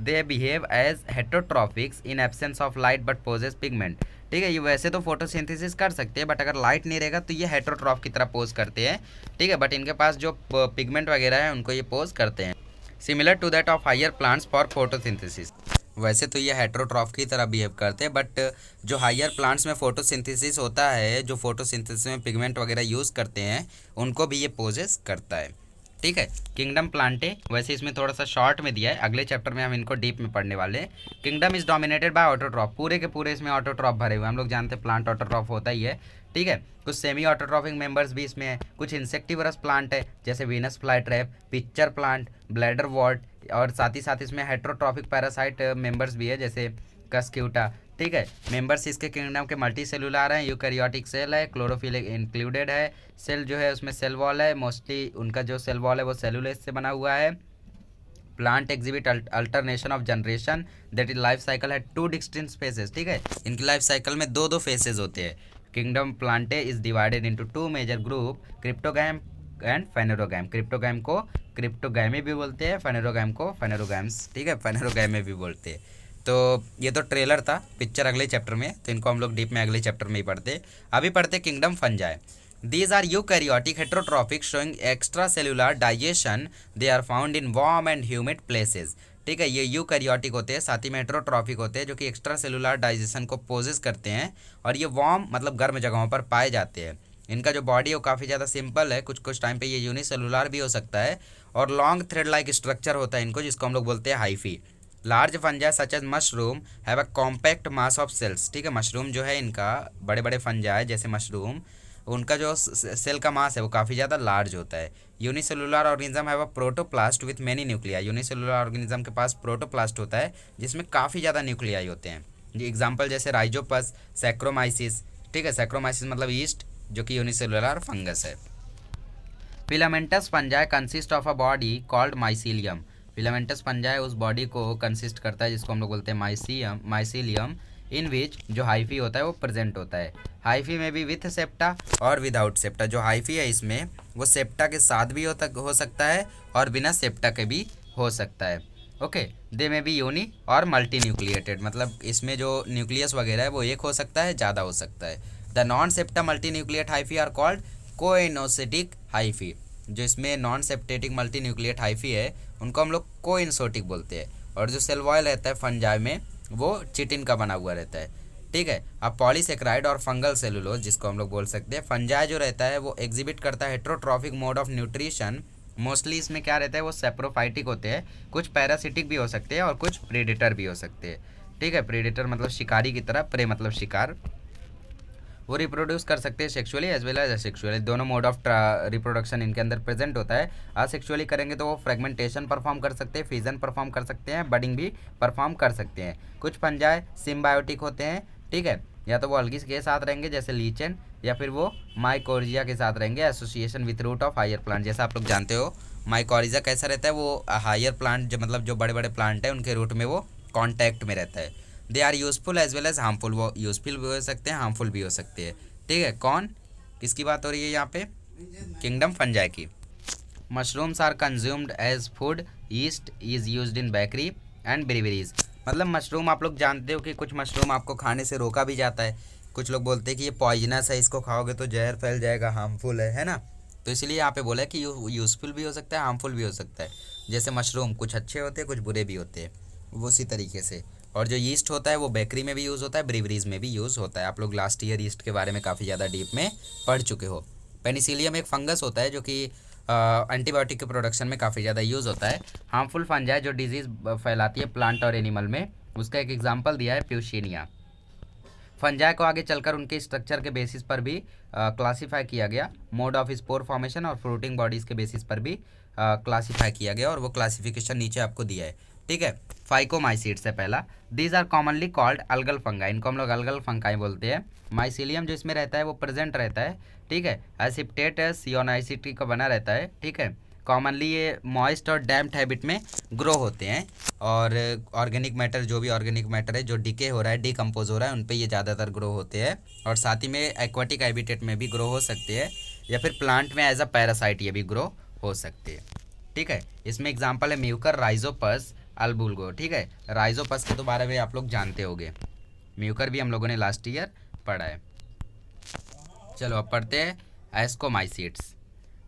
They behave as heterotrophics in absence of light but possess pigment. ठीक है, ये वैसे तो फोटोसिंथेसिस कर सकते हैं बट अगर लाइट नहीं रहेगा तो ये हेटरोट्रॉफ की तरह पोज करते हैं। ठीक है, बट इनके पास जो पिगमेंट वगैरह है उनको ये पोज करते हैं। Similar to that of higher plants for photosynthesis. वैसे तो ये हेटरोट्रॉफ की तरह बिहेव करते हैं बट जो हायर प्लांट्स में फोटोसिंथेसिस होता है, जो फोटोसिंथेसिस में पिगमेंट वगैरह यूज़ करते हैं, उनको भी ये पोजेस करता है। ठीक है, किंगडम प्लांटे, वैसे इसमें थोड़ा सा शॉर्ट में दिया है, अगले चैप्टर में हम इनको डीप में पढ़ने वाले हैं। Kingdom is dominated by autotroph. पूरे के पूरे इसमें ऑटोट्रॉफ भरे हुए, हम लोग जानते हैं प्लांट ऑटोट्रॉफ होता ही है। ठीक है, कुछ सेमी ऑटोट्रॉफिक मेंबर्स भी इसमें है, कुछ इंसेक्टिवरस प्लांट है जैसे Venus flytrap, pitcher plant, bladderwort, और साथ ही साथ इसमें हेट्रोट्रॉफिक पैरासाइट मेंबर्स भी है जैसे कस्क्यूटा। ठीक है, मेंबर्स इसके किंगडम के मल्टी सेलुलर हैं, यूकैरियोटिक सेल है, क्लोरोफिल इंक्लूडेड है, सेल जो है उसमें सेल वॉल है, मोस्टली उनका जो सेल वॉल है वो सेलुलोज से बना हुआ है। Plant exhibit alternation of generation, that is life cycle है टू डिस्टिंक्ट फेजेस। ठीक है, इनकी लाइफ साइकिल में दो फेजेस होते हैं। Kingdom plantae is divided into two major group, cryptogam and phanerogam. Cryptogam को क्रिप्टोगैमी भी बोलते हैं, फेनेरोगैम को फेनेरोगैम्स। ठीक है, फेनेरोगैमे भी बोलते हैं। तो ये तो ट्रेलर था, पिक्चर अगले चैप्टर में, तो इनको हम लोग डीप में अगले चैप्टर में ही पढ़ते। अभी पढ़ते kingdom fungi. These are eukaryotic heterotrophic showing extracellular digestion. They are found in warm and humid places. ठीक है, ये यूकैरियोटिक होते हैं, साथ ही में हेटरोट्रॉफिक होते हैं जो कि एक्स्ट्रा सेलुलर डाइजेशन को पोजेस करते हैं और ये वार्म मतलब गर्म जगहों पर पाए जाते हैं। इनका जो बॉडी है वो काफ़ी ज़्यादा सिंपल है, कुछ कुछ टाइम पे ये यूनिसेलुलर भी हो सकता है और लॉन्ग थ्रेड लाइक स्ट्रक्चर होता है इनको, जिसको हम लोग बोलते हैं hyphae. Large fungi such as mushroom have a compact mass of cells. ठीक है, मशरूम जो है इनका, बड़े बड़े फंजाई जैसे मशरूम, उनका जो सेल का मास है वो काफ़ी ज़्यादा लार्ज होता है। Unicellular organism have a protoplast with many nuclei. Unicellular organism के पास प्रोटोप्लास्ट होता है जिसमें काफ़ी ज़्यादा न्यूक्लियाई होते हैं। एग्जांपल जैसे राइजोपस, सैक्रोमाइसिस। ठीक है, सैक्रोमाइसिस मतलब ईस्ट, जो कि यूनिसेलुलर फंगस है। Filamentous fungi consist of a body called mycelium. Filamentous fungi उस बॉडी को कंसिस्ट करता है जिसको हम लोग बोलते हैं माइसीलियम, इन विच जो हाइफी होता है वो प्रेजेंट होता है। हाइफी में भी विथ सेप्टा और विदाउट सेप्टा। जो हाइफी है इसमें वो सेप्टा के साथ भी हो सकता है और बिना सेप्टा के भी हो सकता है। ओके, दे में भी यूनी और मल्टी न्यूक्लिएटेड, मतलब इसमें जो न्यूक्लियस वगैरह है वो एक हो सकता है, ज़्यादा हो सकता है। The non septa multinucleate hyphae are called coenocytic hyphae. जो इसमें non septatic multinucleate hyphae है उनको हम लोग कोइनसोटिक बोलते हैं। और जो सेल वॉल रहता है फंजाई में वो चिटिन का बना हुआ रहता है। ठीक है, अब पॉलीसेक्राइड और फंगल सेलुलोज जिसको हम लोग बोल सकते हैं। फंजाई जो रहता है वो एग्जिबिट करता है heterotrophic mode of nutrition. Mostly इसमें क्या रहता है, वो सेप्रोफाइटिक होते हैं, कुछ पैरासिटिक भी हो सकते हैं और कुछ प्रेडेटर भी हो सकते हैं। ठीक है, प्रेडेटर मतलब शिकारी की तरह, प्रे मतलब शिकार। वो रिप्रोड्यूस कर सकते हैं sexually as well as asexually, दोनों मोड ऑफ रिप्रोडक्शन इनके अंदर प्रेजेंट होता है। असेक्सुअली करेंगे तो वो फ्रेगमेंटेशन परफॉर्म कर सकते हैं, फिजन परफॉर्म कर सकते हैं, बडिंग भी परफॉर्म कर सकते हैं। कुछ फंजाई सिम्बायोटिक होते हैं। ठीक है, या तो वो अलगी के साथ रहेंगे जैसे लीचेन, या फिर वो माइकोरिजा के साथ रहेंगे, association with root of higher plant. जैसा आप लोग जानते हो माइकोरिजा कैसा रहता है, वो हायर प्लांट जो मतलब जो बड़े बड़े प्लांट है उनके रूट में वो कॉन्टैक्ट में रहता है। They are useful as well as harmful, वो यूजफुल भी हो सकते हैं, हार्मफुल भी हो सकते हैं। ठीक है, कौन किसकी बात हो रही है यहाँ पे, किंगडम फंजाई की। Mushrooms are consumed as food, yeast is used in bakery and breweries. मतलब मशरूम आप लोग जानते हो कि कुछ मशरूम आपको खाने से रोका भी जाता है, कुछ लोग बोलते हैं कि ये पॉइजनस है, इसको खाओगे तो जहर फैल जाएगा, हार्मफुल है ना। तो इसलिए यहाँ पे बोला है कि यूज़फुल भी हो सकता है, हार्मफुल भी हो सकता है। जैसे मशरूम कुछ अच्छे होते हैं, कुछ बुरे भी होते हैं, वो उसी तरीके से। और जो ईस्ट होता है वो बेकरी में भी यूज़ होता है, ब्रीवरीज में भी यूज़ होता है। आप लोग लास्ट ईयर ईस्ट के बारे में काफ़ी ज़्यादा डीप में पढ़ चुके हो। पेनिसिलियम एक फंगस होता है जो कि एंटीबायोटिक के प्रोडक्शन में काफ़ी ज़्यादा यूज़ होता है। हार्मफुल फंजाई जो डिजीज़ फैलाती है प्लांट और एनिमल में, उसका एक एग्जांपल दिया है प्यूशिनिया। फंजाई को आगे चलकर उनके स्ट्रक्चर के बेसिस पर भी क्लासीफाई किया गया, मोड ऑफ स्पोर फॉर्मेशन और फ्रूटिंग बॉडीज़ के बेसिस पर भी क्लासीफाई किया गया, और वो क्लासिफिकेशन नीचे आपको दिया है। ठीक है, फाइकोमाइसीट्स है पहला। These are commonly called algal fungi, इनको हम लोग अलगल फंगाई बोलते हैं। माइसीलियम जो इसमें रहता है वो प्रेजेंट रहता है। ठीक है, एसिप्टेटस सियोनाइसिटी का बना रहता है। ठीक है, कॉमनली ये मॉइस्ट और डैम्प्ड हैबिट में ग्रो होते हैं, और ऑर्गेनिक मैटर जो भी ऑर्गेनिक मैटर है जो डिके हो रहा है, डिकम्पोज हो रहा है, उन पे ये ज़्यादातर ग्रो होते हैं। और साथ ही में एक्वाटिक हैबिटेट में भी ग्रो हो सकते हैं, या फिर प्लांट में एज अ पैरासाइट ये भी ग्रो हो सकते हैं। ठीक है, इसमें एग्जांपल है म्यूकर, राइजोपस, अल्बुल्गो। ठीक है, राइजोपस के तो बारे में आप लोग जानते होंगे, म्यूकर भी हम लोगों ने लास्ट ईयर पढ़ा है। चलो अब पढ़ते हैं ascomycetes.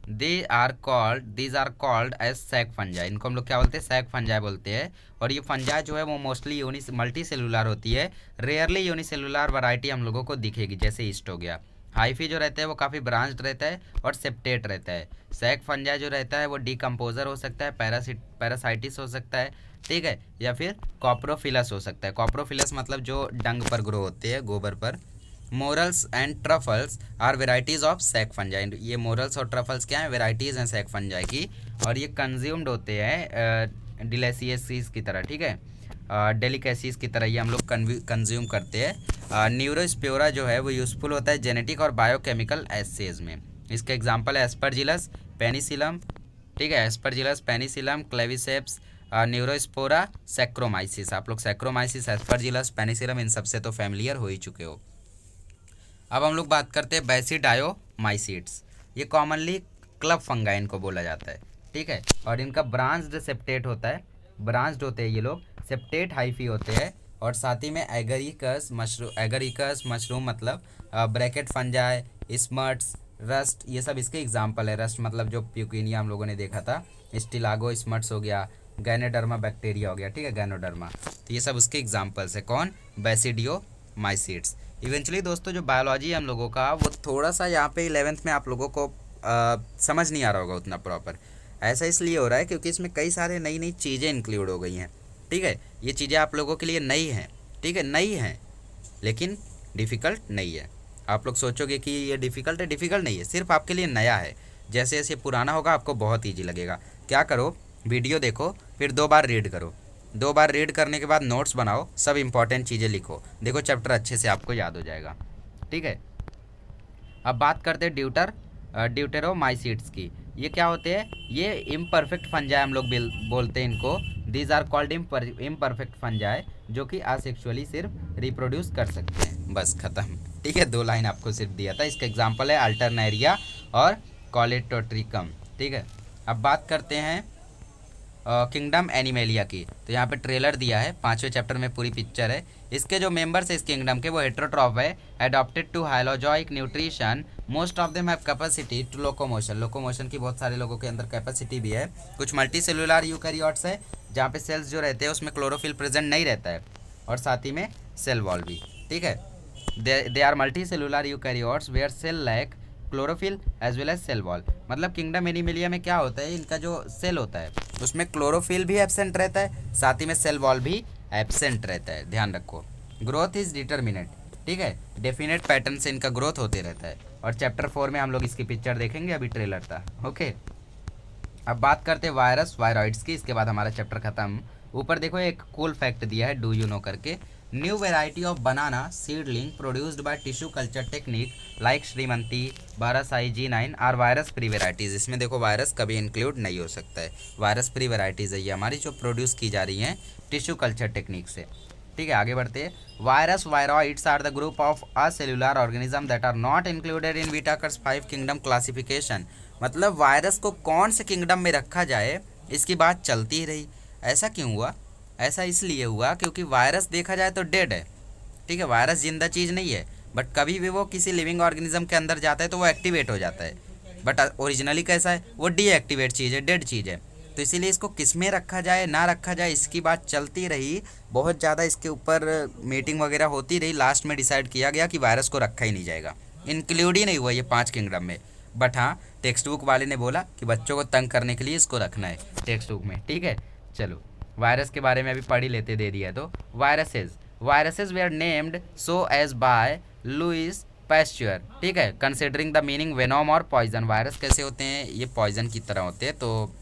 These are called as sac fungi, इनको हम लोग क्या बोलते हैं, सैक फंजाई बोलते हैं। और ये फंजाई जो है वो मोस्टली मल्टी सेलुलर होती है, रेयरली यूनिसेलुलर वैरायटी हम लोगों को दिखेगी, जैसे ईस्ट हो गया। हाइफी जो रहता है वो काफ़ी ब्रांच्ड रहता है और सेप्टेट रहता है। सैक फंजाई जो रहता है वो डिकम्पोजर हो सकता है, पैरासाइटिस हो सकता है। ठीक है, या फिर कॉप्रोफिलस हो सकता है। कॉप्रोफिलस मतलब जो डंग पर ग्रो होते हैं, गोबर पर। Morels and truffles are varieties of sac fungi, ये मोरल्स और ट्रफल्स क्या हैं, वेराइटीज़ हैं सैक फंजाई की, और ये कंज्यूम्ड होते हैं डिलेसियसिस की तरह। ठीक है, डेलिकेसीज की तरह ये हम लोग कंज्यूम करते हैं। न्यूरोस्पोरा जो है वो यूज़फुल होता है जेनेटिक और बायोकेमिकल एसेज में। इसका एग्जांपल है एस्परजिलस, पेनिसिलम। ठीक है, Aspergillus, penicillium, Claviceps, Neurospora, saccharomyces. आप लोग सैक्रोमाइसिस, एस्परजिलस, पेनिसिलम इन सबसे तो फैमिलियर हो ही चुके हो। अब हम लोग बात करते हैं बेसिडायोमाइसीट्स। ये कॉमनली क्लब फंगाई इनको बोला जाता है। ठीक है, और इनका ब्रांच्ड सेप्टेट होता है, ब्रांच्ड होते हैं ये लोग, सेप्टेट हाइफी होते हैं। और साथ ही में एगरिकस मशरूम मतलब ब्रैकेट फंजाई, स्मट्स, रस्ट, ये सब इसके एग्जाम्पल है। रस्ट मतलब जो प्यूकिनिया हम लोगों ने देखा था, स्टिलागो स्मट्स हो गया, गैनोडर्मा बैक्टीरिया हो गया। ठीक है, गैनोडर्मा, तो ये सब उसके एग्जाम्पल्स है। कौन, बेसिडियोमाइसीट्स। इवेंचुअली दोस्तों जो बायोलॉजी है हम लोगों का वो थोड़ा सा यहाँ पे 11th में आप लोगों को समझ नहीं आ रहा होगा उतना प्रॉपर। ऐसा इसलिए हो रहा है क्योंकि इसमें कई सारे नई नई चीज़ें इंक्लूड हो गई हैं। ठीक है, ये चीज़ें आप लोगों के लिए नई हैं। ठीक है, नई हैं लेकिन डिफ़िकल्ट नहीं है। आप लोग सोचोगे कि ये डिफ़िकल्ट है, डिफ़िकल्ट नहीं है, सिर्फ आपके लिए नया है। जैसे जैसे पुराना होगा आपको बहुत ईजी लगेगा। क्या करो, वीडियो देखो, फिर 2 बार रीड करो, 2 बार रीड करने के बाद नोट्स बनाओ, सब इंपॉर्टेंट चीज़ें लिखो, देखो चैप्टर अच्छे से आपको याद हो जाएगा। ठीक है, अब बात करते हैं ड्यूटेरोमाइसीट्स की। ये क्या होते हैं, ये इम्परफेक्ट फंजाई हम लोग बोलते हैं इनको। These are called imperfect fungi, जो कि असेक्सुअली सिर्फ रिप्रोड्यूस कर सकते हैं, बस खत्म। ठीक है, 2 लाइन आपको सिर्फ दिया था। इसका एग्जाम्पल है अल्टरनेरिया और कॉलेटोट्रिकम। ठीक है, अब बात करते हैं किंगडम एनिमेलिया की। तो यहाँ पे ट्रेलर दिया है, 5वें चैप्टर में पूरी पिक्चर है। इसके जो मेंबर्स है इस किंगडम के वो हेट्रोट्रॉफ है, adopted to holozoic nutrition, most of them have capacity to locomotion, locomotion की बहुत सारे लोगों के अंदर कैपेसिटी भी है। कुछ मल्टी सेलुलर यूकैरियोट्स है जहाँ पे सेल्स जो रहते हैं उसमें क्लोरोफिल प्रेजेंट नहीं रहता है, और साथ ही में सेल वॉल भी। ठीक है, they are multi cellular eukaryotes where cell lack chlorophyll as well as cell wall. मतलब किंगडम एनिमेलिया में क्या होता है, इनका जो सेल होता है उसमें क्लोरोफिल भी एब्सेंट रहता है, साथ ही में सेल वॉल भी एब्सेंट रहता है, ध्यान रखो। Growth is determinate. ठीक है, डेफिनेट पैटर्न से इनका ग्रोथ होते रहता है। और चैप्टर 4 में हम लोग इसकी पिक्चर देखेंगे, अभी ट्रेलर था। ओके, अब बात करते हैं वायरस वायरॉइड्स की, इसके बाद हमारा चैप्टर खत्म। ऊपर देखो एक कूल फैक्ट दिया है, डू यू नो करके। New variety of banana seedling produced by tissue culture technique like Shrimanti, Barasai, G9 are virus free varieties. इसमें देखो वायरस कभी इंक्लूड नहीं हो सकता है, वायरस फ्री वेराइटीज़ है ये हमारी जो प्रोड्यूस की जा रही हैं टिश्यू कल्चर टेक्निक से। ठीक है, आगे बढ़ते हैं। Virus viroids are the group of acellular organism that are not included in Whittaker's 5 kingdom classification. मतलब वायरस को कौन से किंगडम में रखा जाए इसकी बात चलती ही रही। ऐसा क्यों हुआ? ऐसा इसलिए हुआ क्योंकि वायरस देखा जाए तो डेड है। ठीक है, वायरस जिंदा चीज़ नहीं है, बट कभी भी वो किसी लिविंग ऑर्गेनिज्म के अंदर जाता है तो वो एक्टिवेट हो जाता है। बट ओरिजिनली कैसा है, वो डीएक्टिवेट चीज़ है, डेड चीज़ है। तो इसीलिए इसको किस में रखा जाए ना रखा जाए इसकी बात चलती रही, बहुत ज़्यादा इसके ऊपर मीटिंग वगैरह होती रही। लास्ट में डिसाइड किया गया कि वायरस को रखा ही नहीं जाएगा, इंक्लूड ही नहीं हुआ ये 5 किंगडम में। बट हाँ, टेक्स्ट बुक वाले ने बोला कि बच्चों को तंग करने के लिए इसको रखना है टेक्स्ट बुक में। ठीक है, चलो वायरस के बारे में अभी पढ़ ही लेते, दे दिया है तो। Viruses were named so as by Louis Pasteur. ठीक है, कंसिडरिंग द मीनिंग वेनोम और पॉइजन। वायरस कैसे होते हैं? ये पॉइजन की तरह होते हैं, तो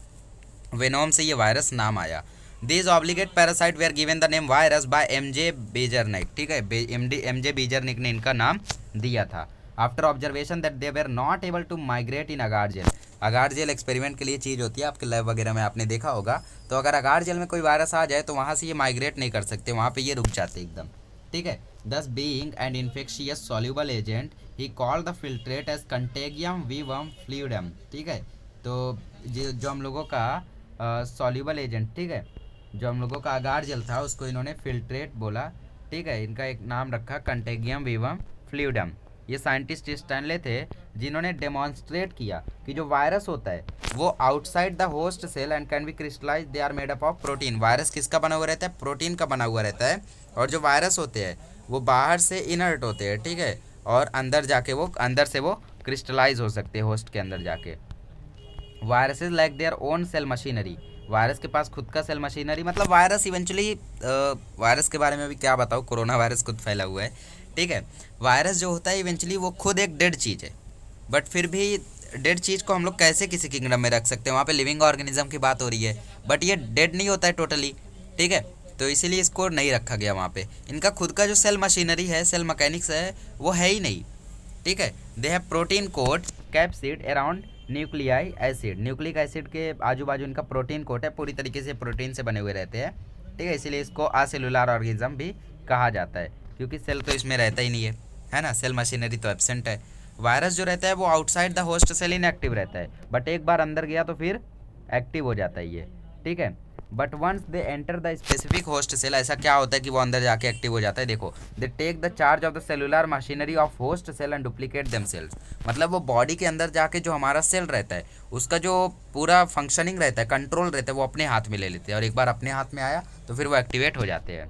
वेनोम से ये वायरस नाम आया। This obligate parasite were given the name virus by MJ Beijerinck. ठीक है, MJ बीजरनिक ने इनका नाम दिया था। After observation that they were not able to migrate in agar gel. Agar gel experiment के लिए चीज़ होती है, आपके लैब वगैरह में आपने देखा होगा। तो अगर अगार जेल में कोई वायरस आ जाए तो वहाँ से ये माइग्रेट नहीं कर सकते, वहाँ पे ये रुक जाते एकदम। ठीक है, this being an infectious soluble agent he called the filtrate as contagium vivum fluidum. ठीक है, तो जो हम लोगों का सॉल्युबल एजेंट, ठीक है, जो हम लोगों का अगार जेल था उसको इन्होंने फिल्ट्रेट बोला। ठीक है, इनका एक नाम रखा कंटेगियम वीवम फ्लूइडम। ये साइंटिस्ट स्टैनले थे जिन्होंने डेमॉन्स्ट्रेट किया कि जो वायरस होता है वो outside the host cell and can be crystallize, they are made up of protein. Virus किसका बना हुआ रहता है? प्रोटीन का बना हुआ रहता है। और जो वायरस होते हैं वो बाहर से इनर्ट होते हैं। ठीक है, और अंदर जाके वो अंदर से वो क्रिस्टलाइज हो सकते हैं होस्ट के अंदर जाके। Viruses like their own cell machinery. Virus के पास खुद का सेल मशीनरी, मतलब वायरस इवेंचुअली, वायरस के बारे में भी क्या बताऊँ, कोरोना वायरस खुद फैला हुआ है। ठीक है, वायरस जो होता है इवेंचुअली वो खुद एक डेड चीज़ है, बट फिर भी डेड चीज़ को हम लोग कैसे किसी किंगडम में रख सकते हैं? वहाँ पे लिविंग ऑर्गेनिज्म की बात हो रही है, बट ये डेड नहीं होता है टोटली। ठीक है, तो इसीलिए इसको नहीं रखा गया वहाँ पे। इनका खुद का जो सेल मशीनरी है, सेल मैकेनिक्स है, वो है ही नहीं। ठीक है, they have protein coat capsid around nucleic acid. Nucleic acid के आजू बाजू इनका प्रोटीन कोट है, पूरी तरीके से प्रोटीन से बने हुए रहते हैं। ठीक है, इसीलिए इसको असेलुलर ऑर्गेनिज्म भी कहा जाता है, क्योंकि सेल तो इसमें रहता ही नहीं है ना, सेल मशीनरी तो एब्सेंट है। वायरस जो रहता है वो outside the host cell inactive रहता है, बट एक बार अंदर गया तो फिर एक्टिव हो जाता है ये। ठीक है, but once they enter the specific host cell, ऐसा क्या होता है कि वो अंदर जाके एक्टिव हो जाता है? देखो, they take the charge of the cellular machinery of host cell and duplicate themselves. मतलब वो बॉडी के अंदर जाके जो हमारा सेल रहता है उसका जो पूरा फंक्शनिंग रहता है, कंट्रोल रहता है, वो अपने हाथ में ले लेते हैं, और एक बार अपने हाथ में आया तो फिर वो एक्टिवेट हो जाते हैं।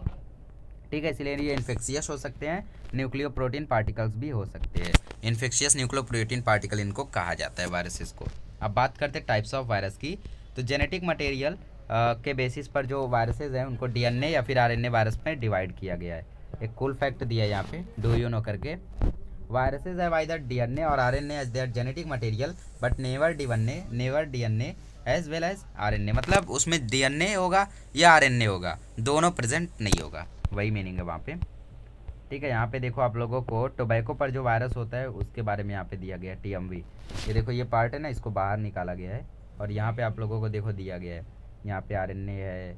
ठीक है, इसलिए ये इन्फेक्शियस हो सकते हैं, न्यूक्लियोप्रोटीन पार्टिकल्स भी हो सकते हैं। इन्फेक्शियस न्यूक्लियोप्रोटीन पार्टिकल इनको कहा जाता है वायरसेस को। अब बात करते हैं टाइप्स ऑफ वायरस की। तो जेनेटिक मटेरियल के बेसिस पर जो वायरसेस हैं उनको DNA या फिर RNA वायरस में डिवाइड किया गया है। एक कूल फैक्ट दिया है यहाँ पे, डू यू नो करके। वायरसेस हैव आइदर DNA और RNA as their genetic material but never DNA as well as RNA। मतलब उसमें DNA होगा या RNA होगा, दोनों प्रेजेंट नहीं होगा, वही मीनिंग है वहाँ पे। ठीक है, यहाँ पे देखो आप लोगों को टोबैको पर जो वायरस होता है उसके बारे में यहाँ पे दिया गया है, TMV। ये देखो ये पार्ट है ना, इसको बाहर निकाला गया है, और यहाँ पे आप लोगों को देखो दिया गया है, यहाँ पे RNA है,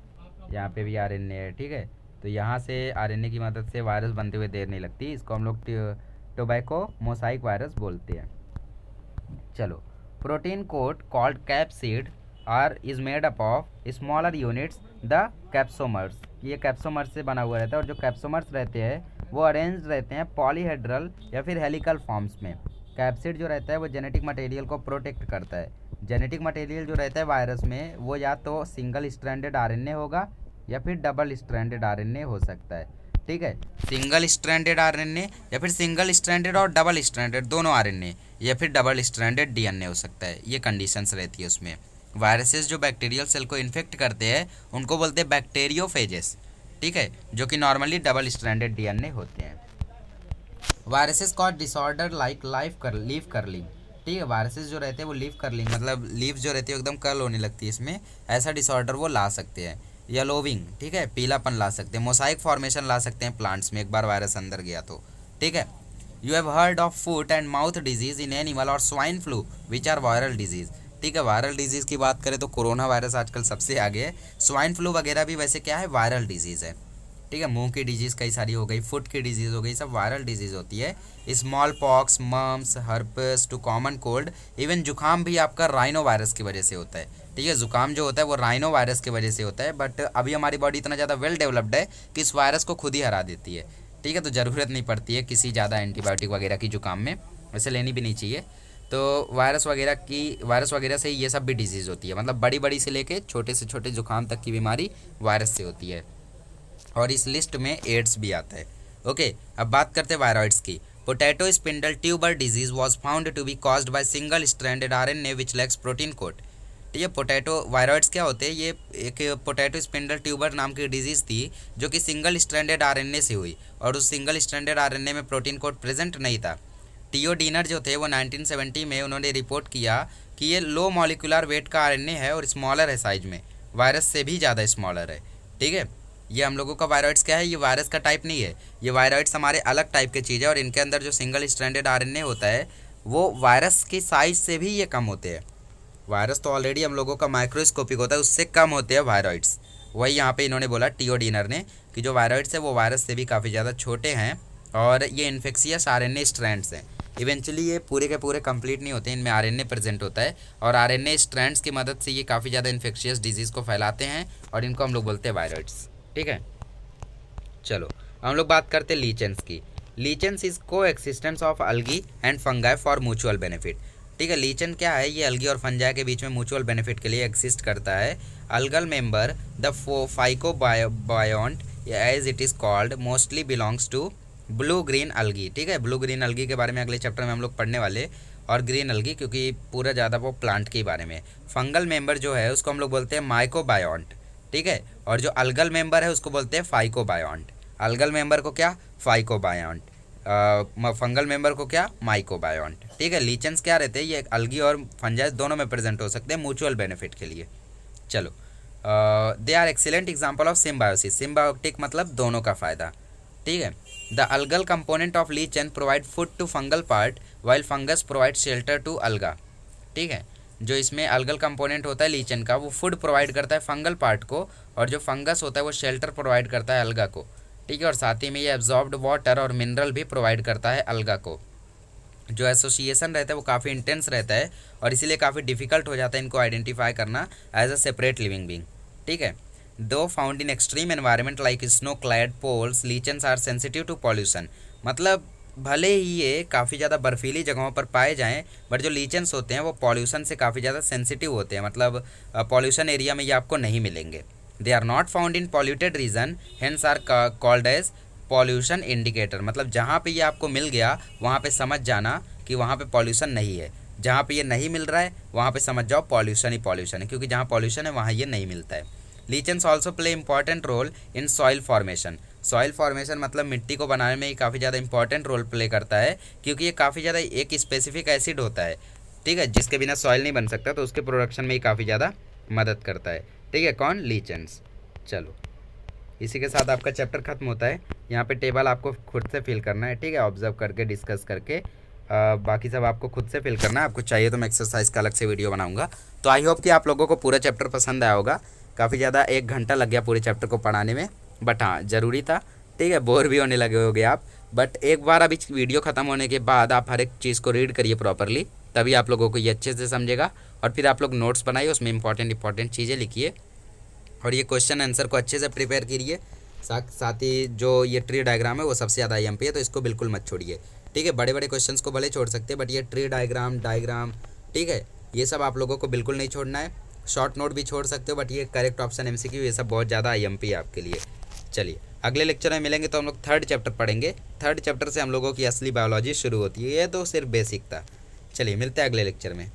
यहाँ पे भी RNA है। ठीक है, तो यहाँ से RNA की मदद से वायरस बनते हुए देर नहीं लगती। इसको हम लोग टोबैको मोसाइक वायरस बोलते हैं। चलो, protein coat called capsid are is made up of smaller units the capsomers. ये कैप्सोमर्स से बना हुआ रहता है, और जो कैप्सोमर्स रहते हैं वो अरेंज रहते हैं पॉलीहेड्रल या फिर हेलिकल फॉर्म्स में। कैप्सिड जो रहता है वो जेनेटिक मटेरियल को प्रोटेक्ट करता है। जेनेटिक मटेरियल जो रहता है वायरस में वो या तो सिंगल स्ट्रैंडेड RNA होगा या फिर डबल स्ट्रैंडेड RNA हो सकता है। ठीक है, सिंगल स्ट्रैंडेड RNA या फिर सिंगल स्ट्रैंडेड और डबल स्ट्रैंडेड दोनों RNA, या फिर डबल स्ट्रैंडेड DNA हो सकता है। ये कंडीशंस रहती है उसमें। वायरसेस जो बैक्टीरियल सेल को इन्फेक्ट करते हैं उनको बोलते हैं बैक्टीरियोफेजेस। ठीक है, जो कि नॉर्मली डबल स्ट्रैंडेड DNA होते हैं। Viruses cause disorder like leaf curling. ठीक है, वायरसेस जो रहते हैं वो लीफ कर्लिंग, मतलब लीफ जो रहती है एकदम कर्ल होने लगती है इसमें, ऐसा डिसऑर्डर वो ला सकते हैं। येलोविंग, ठीक है, पीलापन ला सकते हैं, मोसाइक फॉर्मेशन ला सकते हैं प्लांट्स में एक बार वायरस अंदर गया तो, ठीक है। You have heard of foot and mouth disease in animal or swine flu which are viral disease, ठीक है। वायरल डिजीज़ की बात करें तो कोरोना वायरस आजकल सबसे आगे है। स्वाइन फ्लू वगैरह भी वैसे क्या है, वायरल डिजीज़ है, ठीक है। मुंह की डिजीज़ कई सारी हो गई, फुट की डिजीज़ हो गई, सब वायरल डिजीज़ होती है। Small pox, mumps, herpes to common cold, even जुकाम भी आपका राइनो वायरस की वजह से होता है, ठीक है। जुकाम जो होता है वो राइनो वायरस की वजह से होता है, बट अभी हमारी बॉडी इतना ज़्यादा वेल डेवलप्ड है कि इस वायरस को खुद ही हरा देती है, ठीक है। तो ज़रूरत नहीं पड़ती है किसी ज़्यादा एंटीबायोटिक वगैरह की जुकाम में, वैसे लेनी भी नहीं चाहिए। तो वायरस वगैरह से ये सब भी डिजीज़ होती है, मतलब बड़ी बड़ी से लेके छोटे से छोटे जुकाम तक की बीमारी वायरस से होती है, और इस लिस्ट में एड्स भी आता है। ओके, अब बात करते हैं वायरॉइड्स की। Potato spindle tuber disease was found to be caused by single stranded RNA which lacks protein coat, ठीक है। पोटैटो वायरॉइड्स क्या होते हैं, ये एक पोटैटो स्पिंडल ट्यूबर नाम की डिजीज़ थी जो कि सिंगल स्ट्रैंडेड आरएनए से हुई, और उस सिंगल स्ट्रैंडेड आरएनए में प्रोटीन कोड प्रेजेंट नहीं था। टियो डीनर जो थे वो 1970 में उन्होंने रिपोर्ट किया कि ये लो मॉलिकुलर वेट का आरएनए है और स्मॉलर है साइज में, वायरस से भी ज़्यादा स्मॉलर है, ठीक है। ये हम लोगों का वायरॉइड्स क्या है, ये वायरस का टाइप नहीं है, ये वायरॉइड्स हमारे अलग टाइप के चीज़ है, और इनके अंदर जो सिंगल स्ट्रैंडेड आरएनए होता है वो वायरस की साइज से भी ये कम होते हैं। वायरस तो ऑलरेडी हम लोगों का माइक्रोस्कोपिक होता है, उससे कम होते हैं वायरॉइड्स। वही यहाँ पे इन्होंने बोला टियो डीनर ने कि जो वायरॉइड्स है वो वायरस से भी काफ़ी ज़्यादा छोटे हैं, और ये इन्फेक्शियस आरएनए स्ट्रैंड्स हैं। इवेंचुअली ये पूरे के पूरे कंप्लीट नहीं होते, इनमें आरएनए प्रेजेंट होता है, और आरएनए स्ट्रैंड्स की मदद से ये काफ़ी ज़्यादा इन्फेक्शियस डिजीज़ को फैलाते हैं, और इनको हम लोग बोलते हैं वायरॉइड्स, ठीक है। चलो हम लोग बात करते हैं लीचेंस की। लीचेंस इज को existence of algae and fungi for mutual benefit, ठीक है। लीचन क्या है, ये अल्गी और फंजाई के बीच में म्यूचुअल बेनिफिट के लिए एग्जिस्ट करता है। Algal member the phycobiont as it is called mostly belongs to blue green algae, ठीक है। ब्लू ग्रीन अल्गी के बारे में अगले चैप्टर में हम लोग पढ़ने वाले, और ग्रीन अल्गी क्योंकि पूरा ज़्यादा वो प्लांट के बारे में। फंगल मेंबर जो है उसको हम लोग बोलते हैं माइकोबायोन्ट, ठीक है, और जो अल्गल मेंबर है उसको बोलते हैं फाइकोबायोन्ट। अल्गल मेंबर को क्या, फाइकोबायोन्ट, फंगल मेंबर को क्या, माइकोबायोन्ट, ठीक है। लीचेंस क्या रहते हैं, ये अल्गी और फंजाई दोनों में प्रेजेंट हो सकते हैं म्यूचुअल बेनिफिट के लिए। चलो, they are excellent example of symbiosis, symbiotic मतलब दोनों का फ़ायदा, ठीक है। The algal component of lichen provide food to fungal part while fungus provide shelter to alga, ठीक है। जो इसमें अल्गल कंपोनेंट होता है लीचेन का, वो फूड प्रोवाइड करता है फंगल पार्ट को, और जो फंगस होता है वो शेल्टर प्रोवाइड करता है अल्गा को, ठीक है। और साथ ही में ये एब्जॉर्ब्ड वाटर और मिनरल भी प्रोवाइड करता है अल्गा को। जो एसोसिएशन रहता है वो काफ़ी इंटेंस रहता है, और इसीलिए काफ़ी डिफिकल्ट हो जाता है इनको आइडेंटिफाई करना as a separate living being, ठीक है। Though found in extreme environment like snow clad poles lichens are sensitive to pollution, मतलब भले ही ये काफ़ी ज़्यादा बर्फीली जगहों पर पाए जाएं, बट जो लीचेंस होते हैं वो पॉल्यूशन से काफ़ी ज़्यादा सेंसिटिव होते हैं, मतलब पॉल्यूशन एरिया में ये आपको नहीं मिलेंगे। They are not found in polluted region hence are called as pollution indicator, मतलब जहाँ पे ये आपको मिल गया वहाँ पे समझ जाना कि वहाँ पे पॉल्यूशन नहीं है, जहाँ पे ये नहीं मिल रहा है वहाँ पे समझ जाओ पॉल्यूशन ही पॉल्यूशन है, क्योंकि जहाँ पॉल्यूशन है वहाँ ये नहीं मिलता है। Lichens also play important role in soil formation, soil formation मतलब मिट्टी को बनाने में ये काफ़ी ज़्यादा इंपॉर्टेंट रोल प्ले करता है, क्योंकि ये काफ़ी ज़्यादा एक स्पेसिफिक एसिड होता है, ठीक है, जिसके बिना सॉइल नहीं बन सकता, तो उसके प्रोडक्शन में ये काफ़ी ज़्यादा मदद करता है, ठीक है। कौन, लीचेंस। चलो इसी के साथ आपका चैप्टर खत्म होता है। यहाँ पे टेबल आपको खुद से फिल करना है, ठीक है, ऑब्जर्व करके डिस्कस करके, बाकी सब आपको खुद से फिल करना है। आपको चाहिए तो मैं एक्सरसाइज का अलग से वीडियो बनाऊंगा। तो आई होप कि आप लोगों को पूरा चैप्टर पसंद आया होगा। काफ़ी ज़्यादा 1 घंटा लग गया पूरे चैप्टर को पढ़ाने में, बट हाँ ज़रूरी था, ठीक है। बोर भी होने लगे होगे आप, बट एक बार अभी वीडियो ख़त्म होने के बाद आप हर एक चीज़ को रीड करिए प्रॉपरली, तभी आप लोगों को ये अच्छे से समझेगा। और फिर आप लोग नोट्स बनाइए, उसमें इंपॉर्टेंट चीज़ें लिखिए, और ये क्वेश्चन आंसर को अच्छे से प्रिपेयर करिए। साथ ही जो ये ट्री डायग्राम है वो सबसे ज़्यादा IMP है, तो इसको बिल्कुल मत छोड़िए, ठीक है। बड़े बड़े क्वेश्चंस को भले छोड़ सकते हैं, बट ये ट्री डायग्राम, ठीक है, ये सब आप लोगों को बिल्कुल नहीं छोड़ना है। शॉर्ट नोट भी छोड़ सकते हो, बट ये करेक्ट ऑप्शन MCQ ये सब बहुत ज़्यादा IMP है आपके लिए। चलिए अगले लेक्चर में मिलेंगे तो हम लोग 3rd चैप्टर पढ़ेंगे। 3rd चैप्टर से हम लोगों की असली बायोलॉजी शुरू होती है, ये तो सिर्फ बेसिक था। चलिए मिलते हैं अगले लेक्चर में।